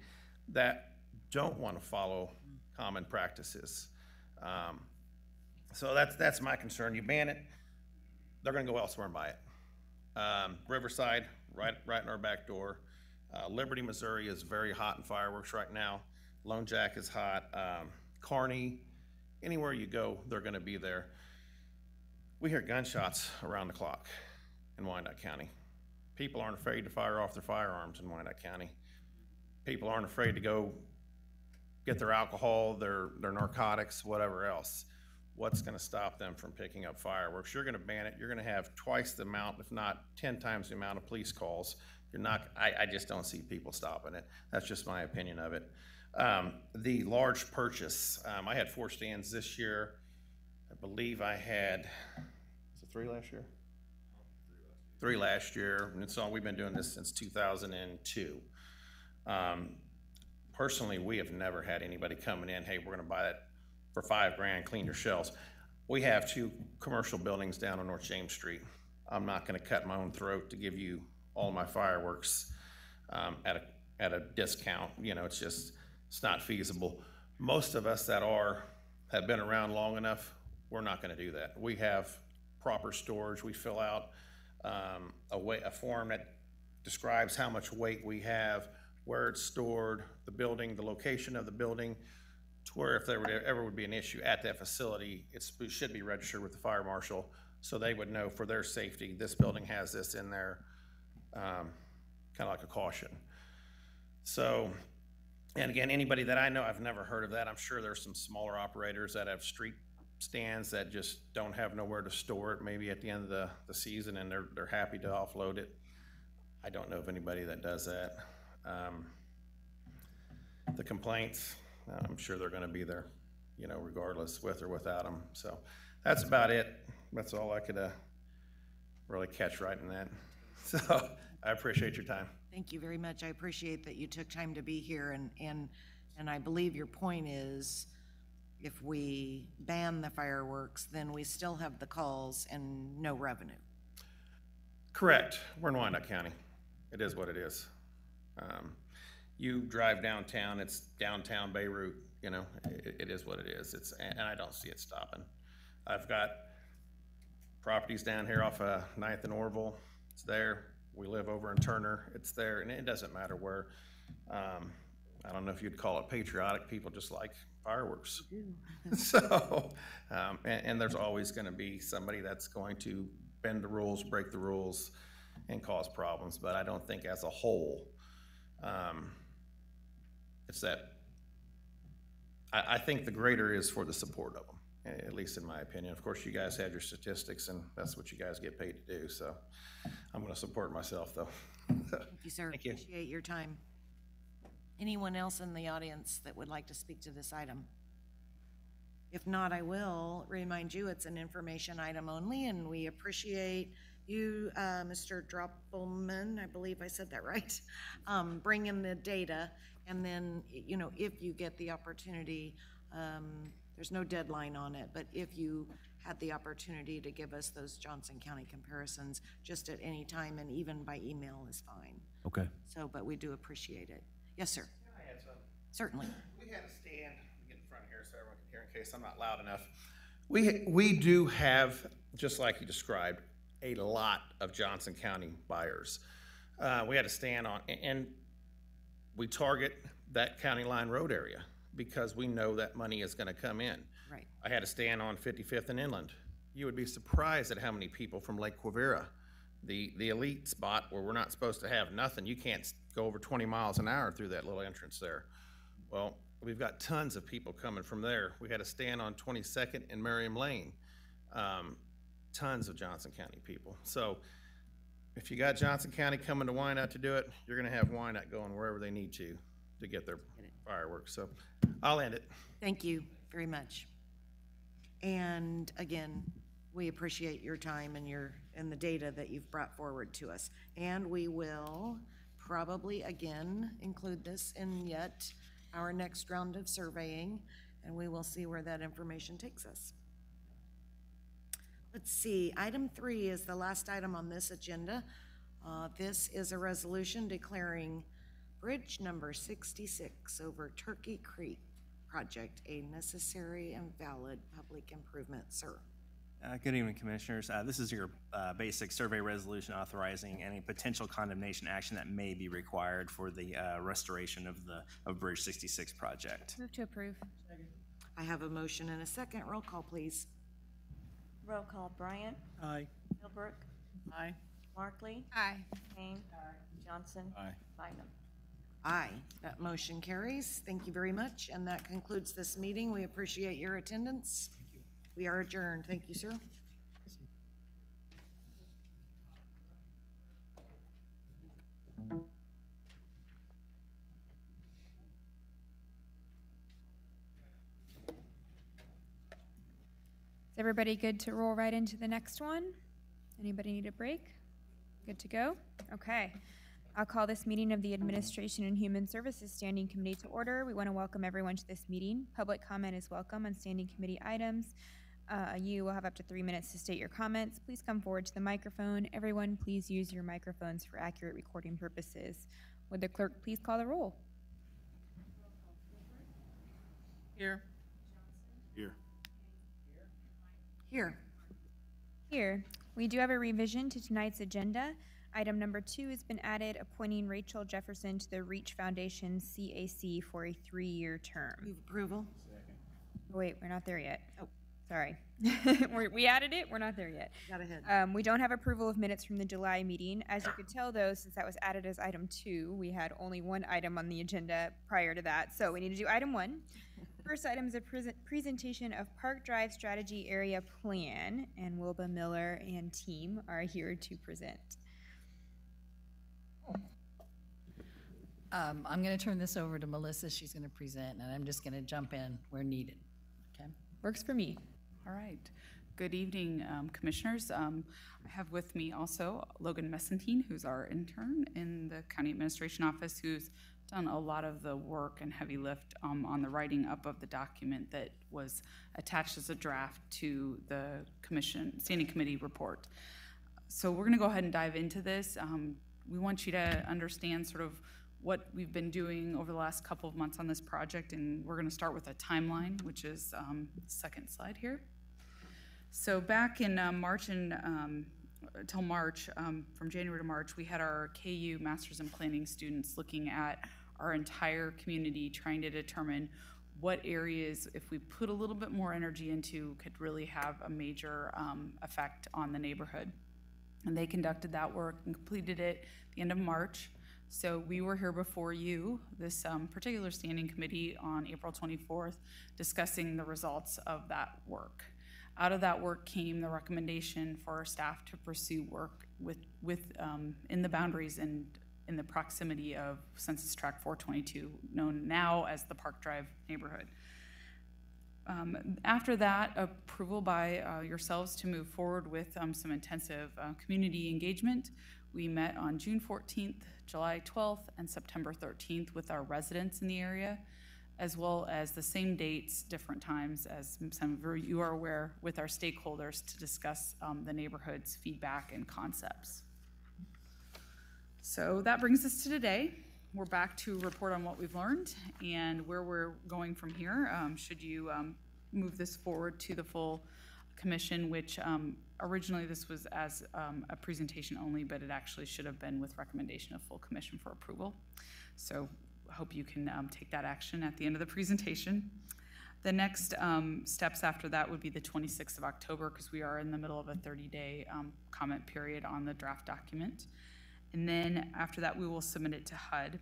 S13: that don't want to follow common practices. So that's my concern. You ban it, they're going to go elsewhere and buy it. Riverside, right in our back door. Liberty, Missouri is very hot in fireworks right now. Lone Jack is hot. Kearney, anywhere you go, they're going to be there. We hear gunshots around the clock in Wyandotte County. People aren't afraid to fire off their firearms in Wyandotte County. People aren't afraid to go get their alcohol, their narcotics, whatever else. What's gonna stop them from picking up fireworks? You're gonna ban it. You're gonna have twice the amount, if not 10 times the amount of police calls. You're not, I just don't see people stopping it. That's just my opinion of it. The large purchase, I had 4 stands this year. I believe I had, was it 3 last year? 3 last year, and so we've been doing this since 2002. Personally, we have never had anybody coming in, hey, we're gonna buy that for $5 grand, clean your shelves. We have 2 commercial buildings down on North James Street. I'm not gonna cut my own throat to give you all my fireworks at a discount. You know, it's not feasible. Most of us that have been around long enough, we're not gonna do that. We have proper storage. We fill out a form that describes how much weight we have. where it's stored, the building, the location of the building, to where if there ever would be an issue at that facility, it should be registered with the fire marshal, so they would know for their safety, this building has this in there, kind of like a caution. So, and again, anybody that I know, I've never heard of that. I'm sure there's some smaller operators that have street stands that just don't have nowhere to store it, maybe at the end of the season, and they're happy to offload it. I don't know of anybody that does that. The complaints, I'm sure they're gonna be there, you know, regardless, with or without them. So that's about it. That's all I could really catch right in that. So I appreciate your time.
S1: Thank you very much. I appreciate that you took time to be here, and I believe your point is, if we ban the fireworks, then we still have the calls and no revenue.
S13: Correct. We're in Wyandotte County. It is what it is. You drive downtown, it's downtown Beirut, you know, it is what it is. And I don't see it stopping. I've got properties down here off of 9th and Orville. It's there. We live over in Turner. It's there. And it doesn't matter where. I don't know if you'd call it patriotic. People just like fireworks. So, and there's always going to be somebody that's going to bend the rules, break the rules, and cause problems. But I don't think as a whole, it's that, I think the greater is for the support of them, at least in my opinion. Of course, you guys have your statistics, and that's what you guys get paid to do. So I'm going to support myself, though.
S1: Thank you, sir.
S13: Thank you.
S1: Appreciate your time. Anyone else in the audience that would like to speak to this item? If not, I will remind you it's an information item only, and we appreciate you, Mr. Droppelman, I believe I said that right, bringing the data. And then, you know, if you get the opportunity, there's no deadline on it, but if you had the opportunity to give us those Johnson County comparisons just at any time, and even by email is fine.
S8: Okay.
S1: So, but we do appreciate it. Yes, sir.
S13: Can I add something?
S1: Certainly.
S13: We had a stand, get in front here so everyone can hear in case I'm not loud enough. We do have, just like you described, a lot of Johnson County buyers. We had a stand on, and we target that county line road area because we know that money is gonna come in.
S1: Right.
S13: I had a stand on 55th and Inland. You would be surprised at how many people from Lake Quivira, the elite spot where we're not supposed to have nothing. You can't go over 20 miles an hour through that little entrance there. Well, we've got tons of people coming from there. We had a stand on 22nd and Merriam Lane. Tons of Johnson County people. So if you got Johnson County coming to Wyandotte to do it, you're gonna have Wyandotte going wherever they need to get their fireworks. So I'll end it.
S1: Thank you very much. And again, we appreciate your time and the data that you've brought forward to us. And we will probably again include this in yet our next round of surveying, and we will see where that information takes us. Let's see, item 3 is the last item on this agenda. This is a resolution declaring bridge number 66 over Turkey Creek project a necessary and valid public improvement. Sir.
S14: Good evening, Commissioners. This is your basic survey resolution authorizing any potential condemnation action that may be required for the restoration of Bridge 66 project.
S9: Move to approve.
S1: I have a motion and a second. Roll call, please.
S2: Roll call, Bryant.
S4: Aye.
S2: Philbrook.
S3: Aye.
S2: Markley.
S9: Aye.
S2: Kane. Johnson.
S12: Aye.
S2: Bynum.
S1: Aye. That motion carries. Thank you very much. And that concludes this meeting. We appreciate your attendance. We are adjourned. Thank you, sir.
S9: Is everybody good to roll right into the next one? Anybody need a break? Good to go? Okay. I'll call this meeting of the Administration and Human Services Standing Committee to order. We want to welcome everyone to this meeting. Public comment is welcome on standing committee items. You will have up to 3 minutes to state your comments. Please come forward to the microphone. Everyone, please use your microphones for accurate recording purposes. Would the clerk please call the roll?
S3: Here.
S7: Here.
S1: Here.
S9: Here. We do have a revision to tonight's agenda. Item number 2 has been added, appointing Rachel Jefferson to the Reach Foundation CAC for a 3-year term.
S1: Move approval.
S9: Oh, wait, we're not there yet.
S1: Oh.
S9: Sorry. We added it, we're not there yet.
S1: Got ahead.
S9: We don't have approval of minutes from the July meeting. As you could tell, though, since that was added as item 2, we had only one item on the agenda prior to that. So we need to do item 1. First item is a presentation of Park Drive Strategy Area Plan, and Wilba Miller and team are here to present.
S15: I'm going to turn this over to Melissa. She's going to present, and I'm just going to jump in where needed. Okay?
S9: Works for me.
S16: All right. Good evening, commissioners. I have with me also Logan Messentine, who's our intern in the County Administration Office, who's done a lot of the work and heavy lift on the writing up of the document that was attached as a draft to the Standing Committee report. So we're going to go ahead and dive into this. We want you to understand sort of what we've been doing over the last couple of months on this project, and we're going to start with a timeline, which is the second slide here. So back in March and till March, from January to March, we had our KU Masters in Planning students looking at our entire community, trying to determine what areas, if we put a little bit more energy into, could really have a major effect on the neighborhood. And they conducted that work and completed it at the end of March. So we were here before you, this particular standing committee, on April 24th, discussing the results of that work. Out of that work came the recommendation for our staff to pursue work in the boundaries and in the proximity of Census Tract 422, known now as the Park Drive neighborhood. After that, approval by yourselves to move forward with some intensive community engagement. We met on June 14th, July 12th, and September 13th with our residents in the area, as well as the same dates, different times, as some of you are aware, with our stakeholders to discuss the neighborhood's feedback and concepts. So that brings us to today. We're back to report on what we've learned and where we're going from here. Should you move this forward to the full commission, which originally this was as a presentation only, but it actually should have been with recommendation of full commission for approval. So I hope you can take that action at the end of the presentation. The next steps after that would be the 26th of October, because we are in the middle of a 30-day comment period on the draft document. And then after that, we will submit it to HUD.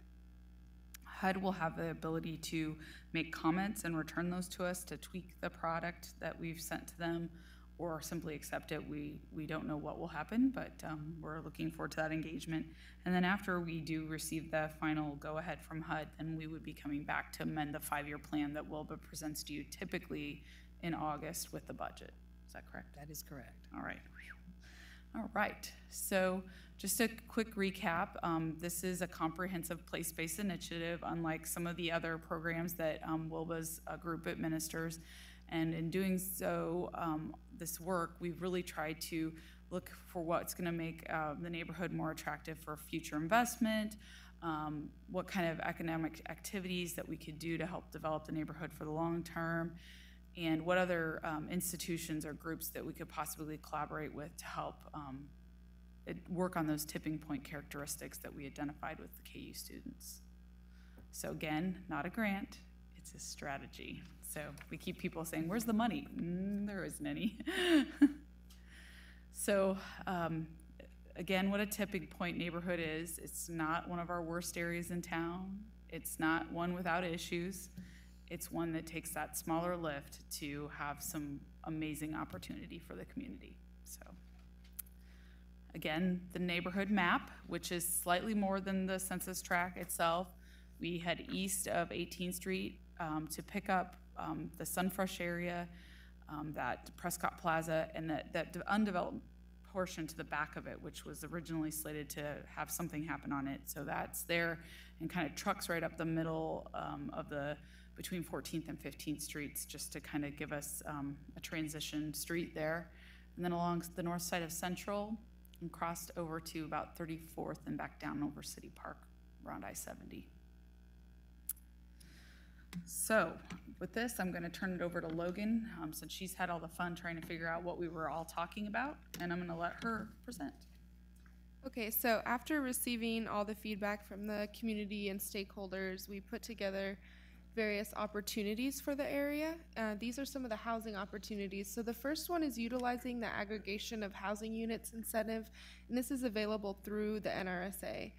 S16: HUD will have the ability to make comments and return those to us to tweak the product that we've sent to them, or simply accept it. We don't know what will happen, but we're looking forward to that engagement. And then after we do receive the final go-ahead from HUD, then we would be coming back to amend the 5-year plan that Wilba presents to you typically in August with the budget. Is that correct?
S15: That is correct.
S16: All right. All right. So just a quick recap. This is a comprehensive place-based initiative, unlike some of the other programs that Wilba's group administers. And in doing so, this work, we've really tried to look for what's going to make the neighborhood more attractive for future investment, what kind of economic activities that we could do to help develop the neighborhood for the long term, and what other institutions or groups that we could possibly collaborate with to help work on those tipping point characteristics that we identified with the KU students. So again, not a grant, it's a strategy. So we keep people saying, where's the money? There isn't any. So again, what a tipping point neighborhood is, it's not one of our worst areas in town. It's not one without issues. It's one that takes that smaller lift to have some amazing opportunity for the community. So again, the neighborhood map, which is slightly more than the census tract itself. We head east of 18th Street to pick up the Sunfresh area, that Prescott Plaza, and that undeveloped portion to the back of it, which was originally slated to have something happen on it. So that's there and kind of trucks right up the middle of between 14th and 15th Streets, just to kind of give us a transition street there. And then along the north side of Central and crossed over to about 34th and back down over City Park around I-70. So with this, I'm going to turn it over to Logan, since she's had all the fun trying to figure out what we were all talking about, and I'm going to let her present.
S17: Okay, so after receiving all the feedback from the community and stakeholders, we put together various opportunities for the area. These are some of the housing opportunities. So the first one is utilizing the aggregation of housing units incentive, and this is available through the NRSA.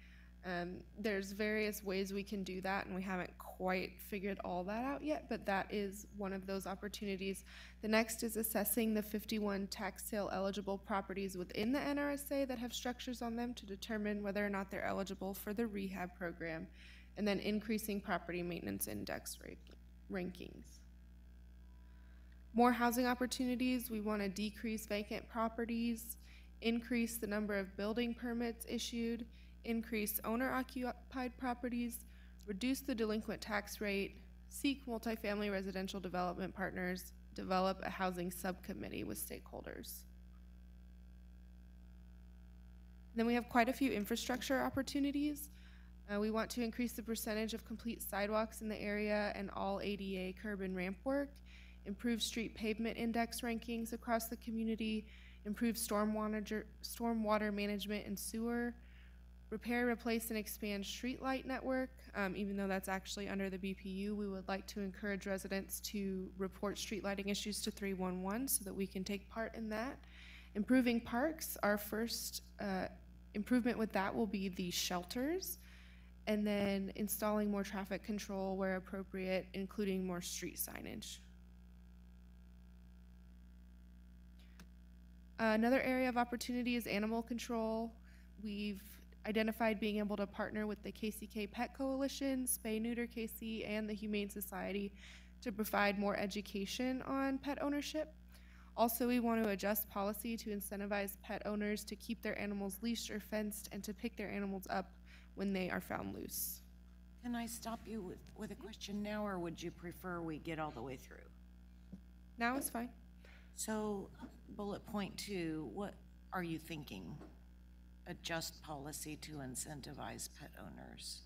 S17: There's various ways we can do that, and we haven't quite figured all that out yet, but that is one of those opportunities. The next is assessing the 51 tax sale eligible properties within the NRSA that have structures on them to determine whether or not they're eligible for the rehab program, and then increasing property maintenance index rankings. More housing opportunities, we want to decrease vacant properties, increase the number of building permits issued, increase owner-occupied properties, reduce the delinquent tax rate, seek multifamily residential development partners, develop a housing subcommittee with stakeholders. Then we have quite a few infrastructure opportunities. We want to increase the percentage of complete sidewalks in the area and all ADA curb and ramp work, improve street pavement index rankings across the community, improve stormwater management and sewer, repair, replace, and expand streetlight network. Even though that's actually under the BPU, we would like to encourage residents to report street lighting issues to 311 so that we can take part in that. Improving parks, our first improvement with that will be the shelters, and then installing more traffic control where appropriate, including more street signage. Another area of opportunity is animal control. We've identified being able to partner with the KCK Pet Coalition, Spay Neuter KC, and the Humane Society to provide more education on pet ownership. Also, we want to adjust policy to incentivize pet owners to keep their animals leashed or fenced and to pick their animals up when they are found loose.
S1: Can I stop you with a question now, or would you prefer we get all the way through?
S17: Now is fine.
S1: So, bullet point 2, what are you thinking? Adjust policy to incentivize pet owners.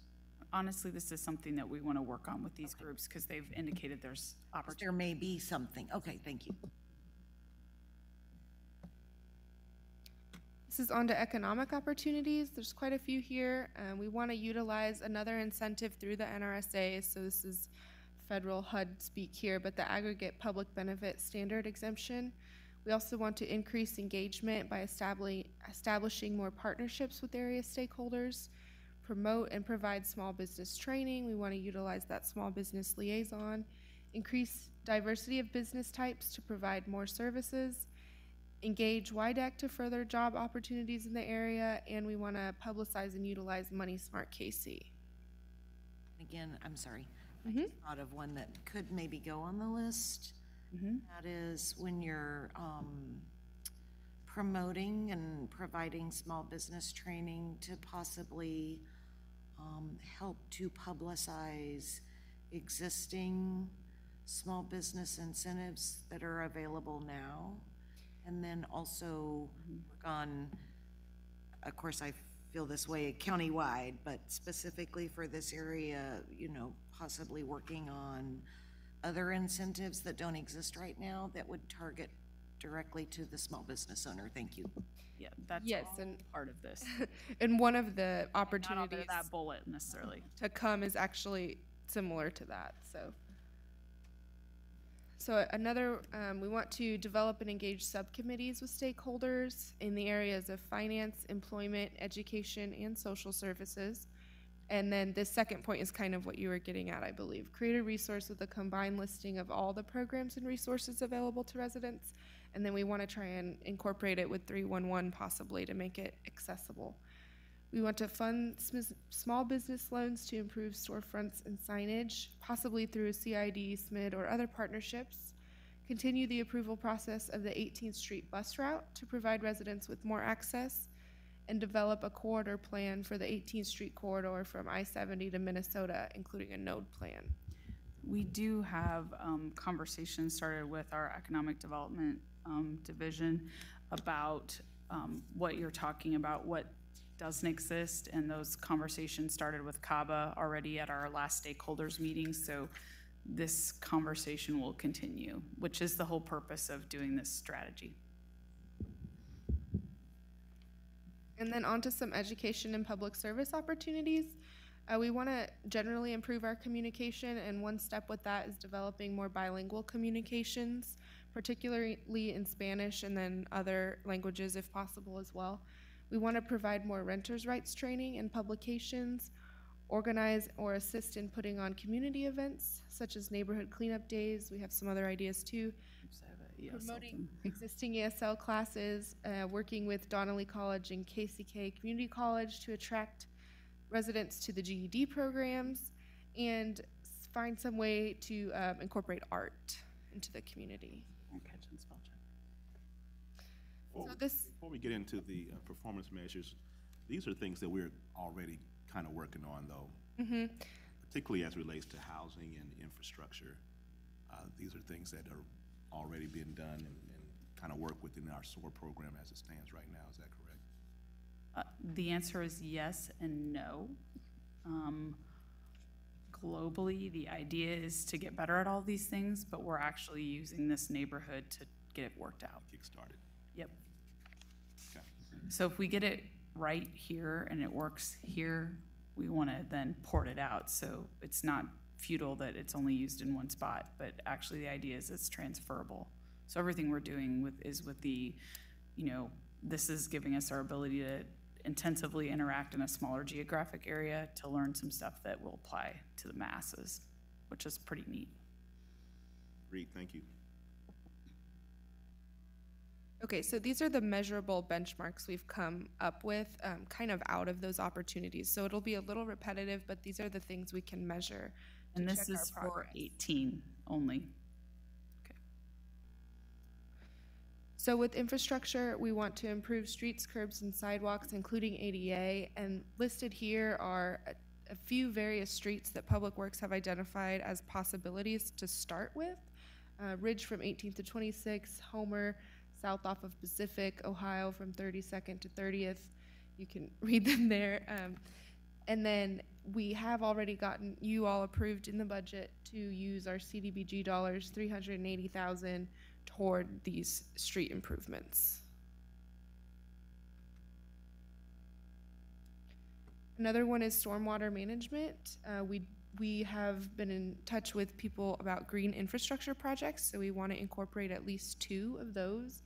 S16: Honestly, this is something that we want to work on with these groups because they've indicated there's opportunity.
S1: There may be something. Okay, thank you.
S17: This is on to economic opportunities. There's quite a few here. We want to utilize another incentive through the NRSA. So this is federal HUD speak here, but the aggregate public benefit standard exemption. We also want to increase engagement by establishing more partnerships with area stakeholders, promote and provide small business training. We want to utilize that small business liaison, increase diversity of business types to provide more services, engage Wyandotte to further job opportunities in the area, and we want to publicize and utilize Money Smart KC.
S1: Again, I'm sorry, I just thought of one that could maybe go on the list. That is when you're promoting and providing small business training to possibly help to publicize existing small business incentives that are available now. And then also work on, of course, I feel this way countywide, but specifically for this area, you know, possibly working on other incentives that don't exist right now that would target directly to the small business owner. Thank you.
S16: Yeah, that's all
S17: and
S16: part of this.
S17: And one of the opportunities
S16: Not that bullet necessarily
S17: to come is actually similar to that. So another, we want to develop and engage subcommittees with stakeholders in the areas of finance, employment, education, and social services. And then this second point is kind of what you were getting at, I believe. Create a resource with a combined listing of all the programs and resources available to residents. And then we want to try and incorporate it with 311 possibly to make it accessible. We want to fund small business loans to improve storefronts and signage, possibly through a CID, SMID, or other partnerships. Continue the approval process of the 18th Street bus route to provide residents with more access, and develop a corridor plan for the 18th Street corridor from I-70 to Minnesota, including a node plan.
S16: We do have conversations started with our economic development division about what you're talking about, what doesn't exist, and those conversations started with CABA already at our last stakeholders meeting, so this conversation will continue, which is the whole purpose of doing this strategy.
S17: And then on to some education and public service opportunities. We want to generally improve our communication, and one step with that is developing more bilingual communications, particularly in Spanish and then other languages if possible as well. We want to provide more renters' rights training and publications, organize or assist in putting on community events such as neighborhood cleanup days. We have some other ideas too. Promoting existing ESL classes, working with Donnelly College and KCK Community College to attract residents to the GED programs, and find some way to incorporate art into the community.
S7: Before we get into the performance measures, these are things that we're already kind of working on, though, particularly as it relates to housing and infrastructure. These are things that are already being done and kind of work within our SOAR program as it stands right now. Is that correct?
S16: The answer is yes and no. Globally, the idea is to get better at all these things, but we're actually using this neighborhood to get it worked out.
S7: Kick-started.
S16: Yep.
S7: Okay.
S16: So if we get it right here and it works here, we want to then port it out. So it's not futile that it's only used in one spot, but actually the idea is it's transferable. So everything we're doing is with the, this is giving us our ability to intensively interact in a smaller geographic area to learn some stuff that will apply to the masses, which is pretty neat.
S7: Great, thank you.
S17: Okay, so these are the measurable benchmarks we've come up with, kind of out of those opportunities. So it'll be a little repetitive, but these are the things we can measure.
S16: And this is for 18 only. Okay.
S17: So with infrastructure, we want to improve streets, curbs, and sidewalks, including ADA. And listed here are a few various streets that Public Works have identified as possibilities to start with. Ridge from 18th to 26th, Homer, south off of Pacific, Ohio from 32nd to 30th. You can read them there. And then we have already gotten you all approved in the budget to use our CDBG dollars, $380,000 toward these street improvements. Another one is stormwater management. We have been in touch with people about green infrastructure projects, so we want to incorporate at least 2 of those.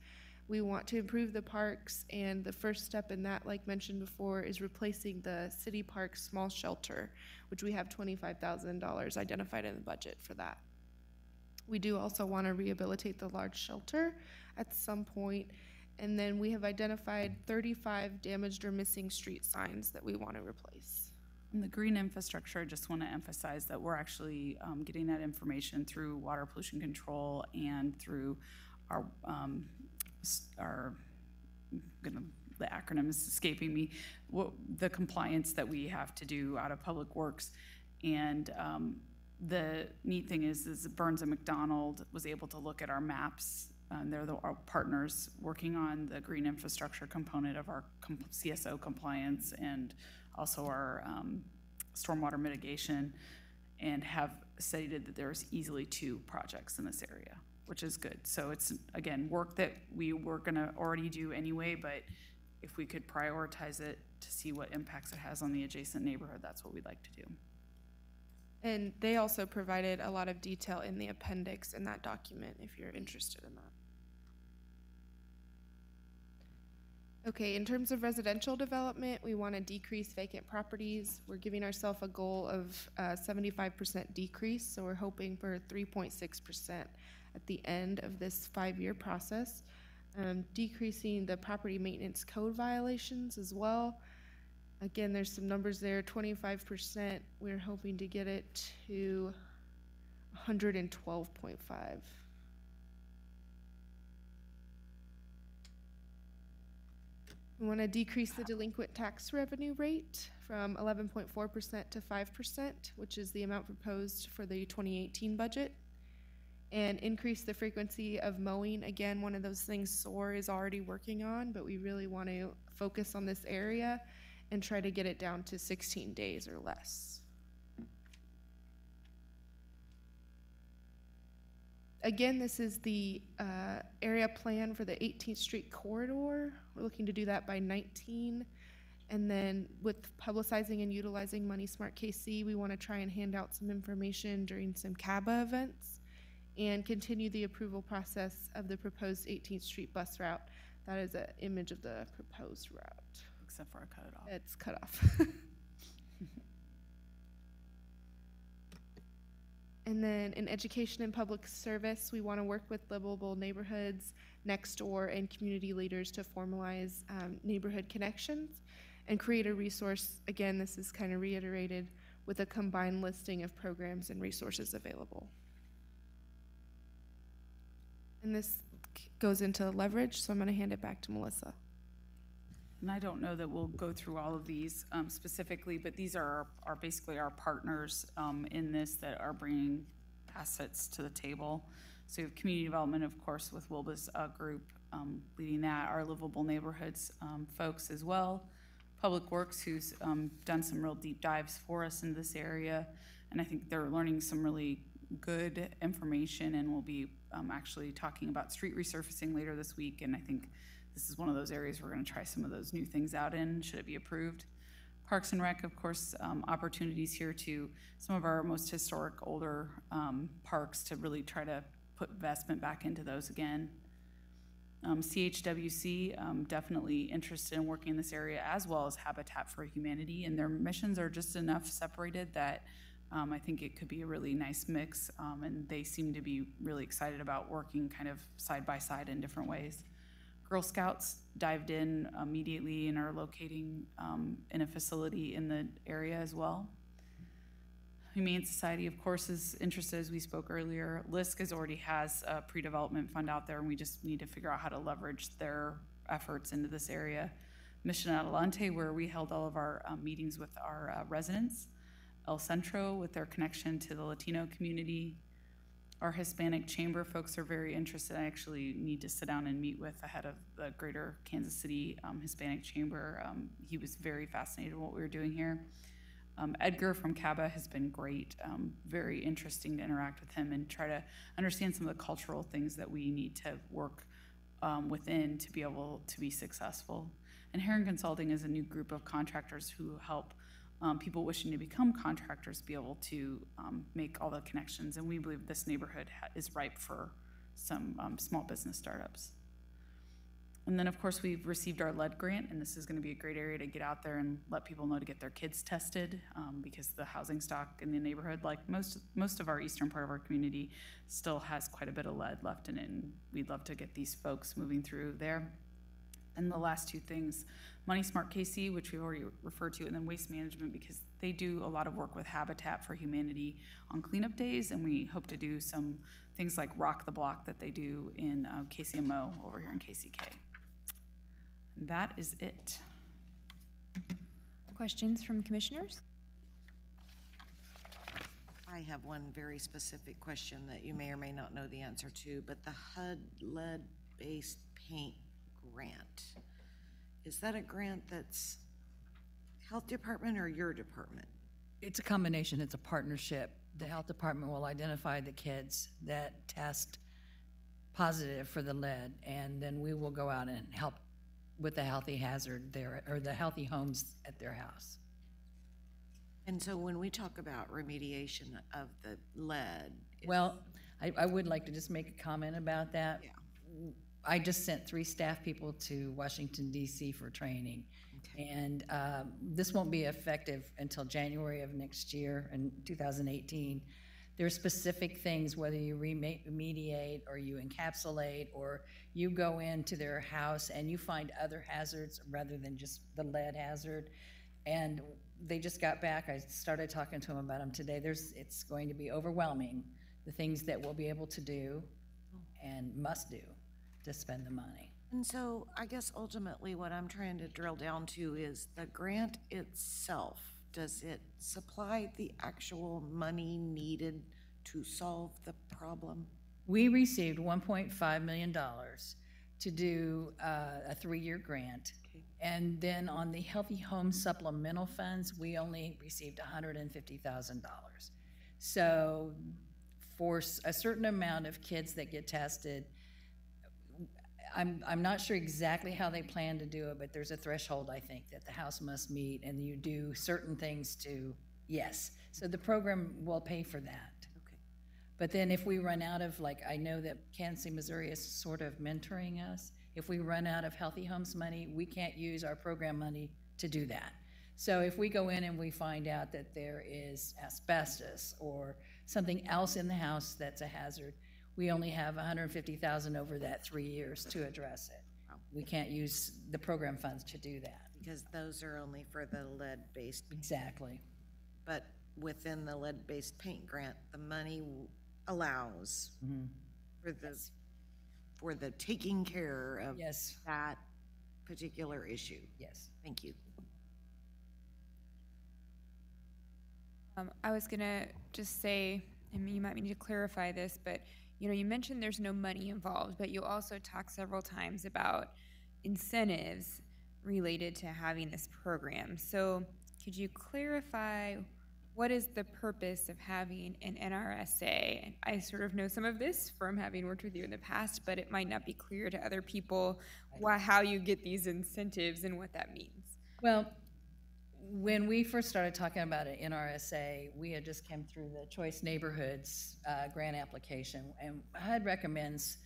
S17: We want to improve the parks, and the first step in that, like mentioned before, is replacing the city park small shelter, which we have $25,000 identified in the budget for that. We do also want to rehabilitate the large shelter at some point, and then we have identified 35 damaged or missing street signs that we want to replace.
S16: And the green infrastructure, I just want to emphasize that we're actually getting that information through water pollution control and through our the acronym is escaping me, the compliance that we have to do out of Public Works. And the neat thing is Burns and McDonald was able to look at our maps, and they're our partners working on the green infrastructure component of our CSO compliance and also our stormwater mitigation, and have stated that there's easily 2 projects in this area, which is good. So it's, again, work that we were gonna already do anyway, but if we could prioritize it to see what impacts it has on the adjacent neighborhood, that's what we'd like to do.
S17: And they also provided a lot of detail in the appendix in that document if you're interested in that. Okay, in terms of residential development, we want to decrease vacant properties. We're giving ourselves a goal of 75% decrease, so we're hoping for 3.6% at the end of this 5-year process. Decreasing the property maintenance code violations as well. Again, there's some numbers there, 25%. We're hoping to get it to 112.5. We want to decrease the delinquent tax revenue rate from 11.4% to 5%, which is the amount proposed for the 2018 budget. And increase the frequency of mowing. Again, one of those things SOAR is already working on, but we really want to focus on this area and try to get it down to 16 days or less. Again, this is the area plan for the 18th Street corridor. We're looking to do that by 19. And then with publicizing and utilizing Money Smart KC, we want to try and hand out some information during some CABA events and continue the approval process of the proposed 18th Street bus route. That is an image of the proposed route.
S16: Except for I cut it off.
S17: It's cut off. And then in education and public service, we want to work with livable neighborhoods next door and community leaders to formalize neighborhood connections and create a resource. Again, this is kind of reiterated with a combined listing of programs and resources available. And this goes into leverage, so I'm going to hand it back to Melissa.
S16: And I don't know that we'll go through all of these specifically, but these are basically our partners in this that are bringing assets to the table. So we have community development, of course, with Wilba's group leading that, our livable neighborhoods folks as well. Public Works, who's done some real deep dives for us in this area, and I think they're learning some really good information, and we'll be actually talking about street resurfacing later this week, and I think this is one of those areas we're going to try some of those new things out in, should it be approved. Parks and Rec, of course, opportunities here to some of our most historic older parks to really try to put investment back into those again. CHWC, definitely interested in working in this area, as well as Habitat for Humanity, and their missions are just enough separated that I think it could be a really nice mix, and they seem to be really excited about working kind of side by side in different ways. Girl Scouts dived in immediately and are locating in a facility in the area as well. Humane Society, of course, is interested, as we spoke earlier. LISC already has a pre-development fund out there, and we just need to figure out how to leverage their efforts into this area. Mission Adelante, where we held all of our meetings with our residents. El Centro, with their connection to the Latino community. Our Hispanic Chamber folks are very interested. I actually need to sit down and meet with the head of the Greater Kansas City Hispanic Chamber. He was very fascinated with what we were doing here. Edgar from CABA has been great, very interesting to interact with him and try to understand some of the cultural things that we need to work within to be able to be successful. And Heron Consulting is a new group of contractors who help people wishing to become contractors be able to make all the connections. And we believe this neighborhood is ripe for some small business startups. And then, of course, we've received our lead grant, and this is going to be a great area to get out there and let people know to get their kids tested because the housing stock in the neighborhood, like most of our eastern part of our community, still has quite a bit of lead left in it, and we'd love to get these folks moving through there. And the last two things, Money Smart KC, which we've already referred to, and then waste management, because they do a lot of work with Habitat for Humanity on cleanup days, and we hope to do some things like Rock the Block that they do in KCMO over here in KCK. And that is it.
S9: Questions from commissioners?
S1: I have one very specific question that you may or may not know the answer to, but the HUD lead-based paint grant, is that a grant that's health department or your department?
S15: It's a combination. It's a partnership. The health department will identify the kids that test positive for the lead, and then we will go out and help with the healthy hazard there, or the healthy homes at their house.
S1: And so when we talk about remediation of the lead.
S15: Well, I would like to just make a comment about that. Yeah. I just sent 3 staff people to Washington, D.C. for training. Okay. And this won't be effective until January of next year, in 2018. There are specific things, whether you remediate or you encapsulate or you go into their house and you find other hazards rather than just the lead hazard. And they just got back. I started talking to them about them today. It's going to be overwhelming, the things that we'll be able to do and must do to spend the money.
S1: And so I guess ultimately what I'm trying to drill down to is the grant itself. Does it supply the actual money needed to solve the problem?
S15: We received $1.5 million to do a 3-year grant. Okay. And then on the Healthy Home Supplemental Funds, we only received $150,000. So for a certain amount of kids that get tested. I'm not sure exactly how they plan to do it, but there's a threshold, I think, that the house must meet, and you do certain things to, yes. So the program will pay for that.
S1: Okay.
S15: But then if we run out of, like, I know that Kansas City, Missouri is sort of mentoring us. If we run out of Healthy Homes money, we can't use our program money to do that. So if we go in and we find out that there is asbestos or something else in the house that's a hazard, we only have $150,000 over that 3 years to address it. We can't use the program funds to do that.
S1: Because those are only for the lead-based.
S15: Exactly.
S1: But within the lead-based paint grant, the money allows for the taking care of that particular issue.
S15: Yes.
S1: Thank you.
S9: I was gonna just say, I mean, you might need to clarify this, but you know, you mentioned there's no money involved, but you also talked several times about incentives related to having this program. So could you clarify what is the purpose of having an NRSA? I sort of know some of this from having worked with you in the past, but it might not be clear to other people how you get these incentives and what that means.
S15: Well, when we first started talking about an NRSA, we had just come through the Choice Neighborhoods grant application, and HUD recommends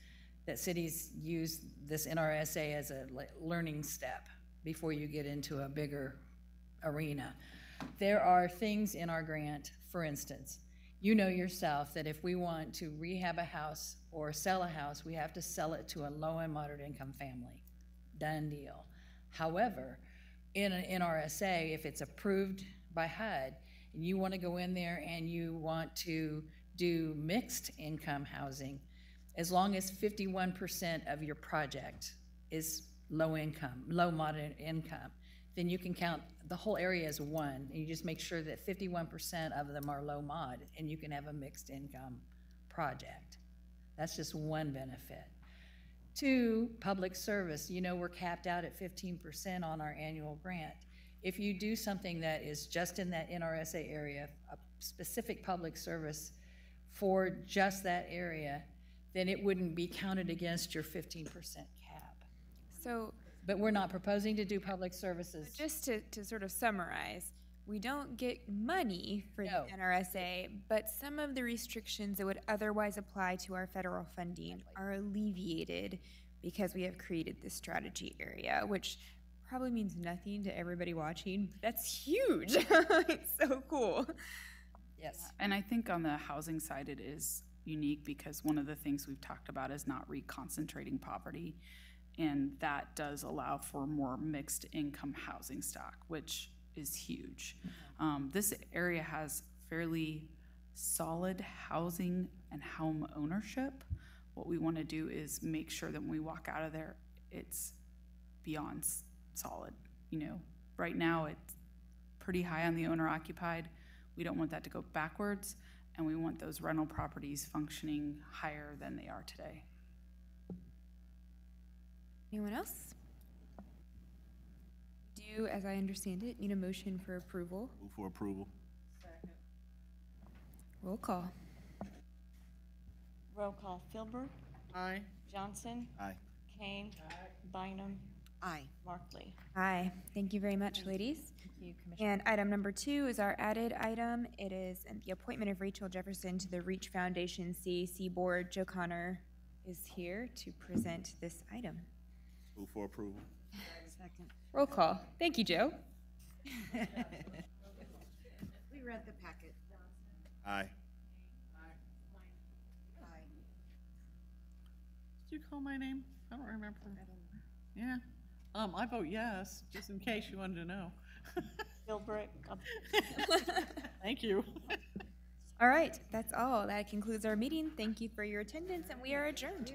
S15: that cities use this NRSA as a learning step before you get into a bigger arena. There are things in our grant, for instance, you know yourself that if we want to rehab a house or sell a house, we have to sell it to a low and moderate income family. Done deal. However, in an NRSA, if it's approved by HUD, and you want to go in there and you want to do mixed income housing, as long as 51% of your project is low income, low moderate income, then you can count the whole area as one, and you just make sure that 51% of them are low mod, and you can have a mixed income project. That's just one benefit. Two, public service. You know, we're capped out at 15% on our annual grant. If you do something that is just in that NRSA area, a specific public service for just that area, then it wouldn't be counted against your 15% cap.
S9: So,
S15: but we're not proposing to do public services.
S9: Just to sort of summarize, we don't get money for the NRSA, but some of the restrictions that would otherwise apply to our federal funding are alleviated because we have created this strategy area, which probably means nothing to everybody watching. That's huge. It's so cool.
S15: Yes.
S16: And I think on the housing side, it is unique because one of the things we've talked about is not reconcentrating poverty. And that does allow for more mixed income housing stock, which is huge. This area has fairly solid housing and home ownership. What we want to do is make sure that when we walk out of there, it's beyond solid. You know, right now it's pretty high on the owner occupied. We don't want that to go backwards, and we want those rental properties functioning higher than they are today.
S9: Anyone else? Do, as I understand it, need a motion for approval.
S7: Move for approval.
S9: Roll call.
S2: Roll call. Philbrook.
S3: Aye.
S2: Johnson.
S7: Aye.
S2: Kane. Bynum.
S1: Aye.
S2: Markley.
S9: Aye. Thank you very much, ladies.
S15: Thank you, Commissioner.
S9: And item number 2 is our added item. It is the appointment of Rachel Jefferson to the Reach Foundation CAC Board. Joe Connor is here to present this item.
S7: Move for approval.
S1: Second.
S9: Roll call. Thank you, Joe.
S1: We read the packet.
S7: Aye.
S1: Aye.
S3: Did you call my name? I don't remember. Yeah. I vote yes, just in case you wanted to know.
S2: Philbrook.
S3: Thank you.
S9: All right, that's all. That concludes our meeting. Thank you for your attendance, and we are adjourned.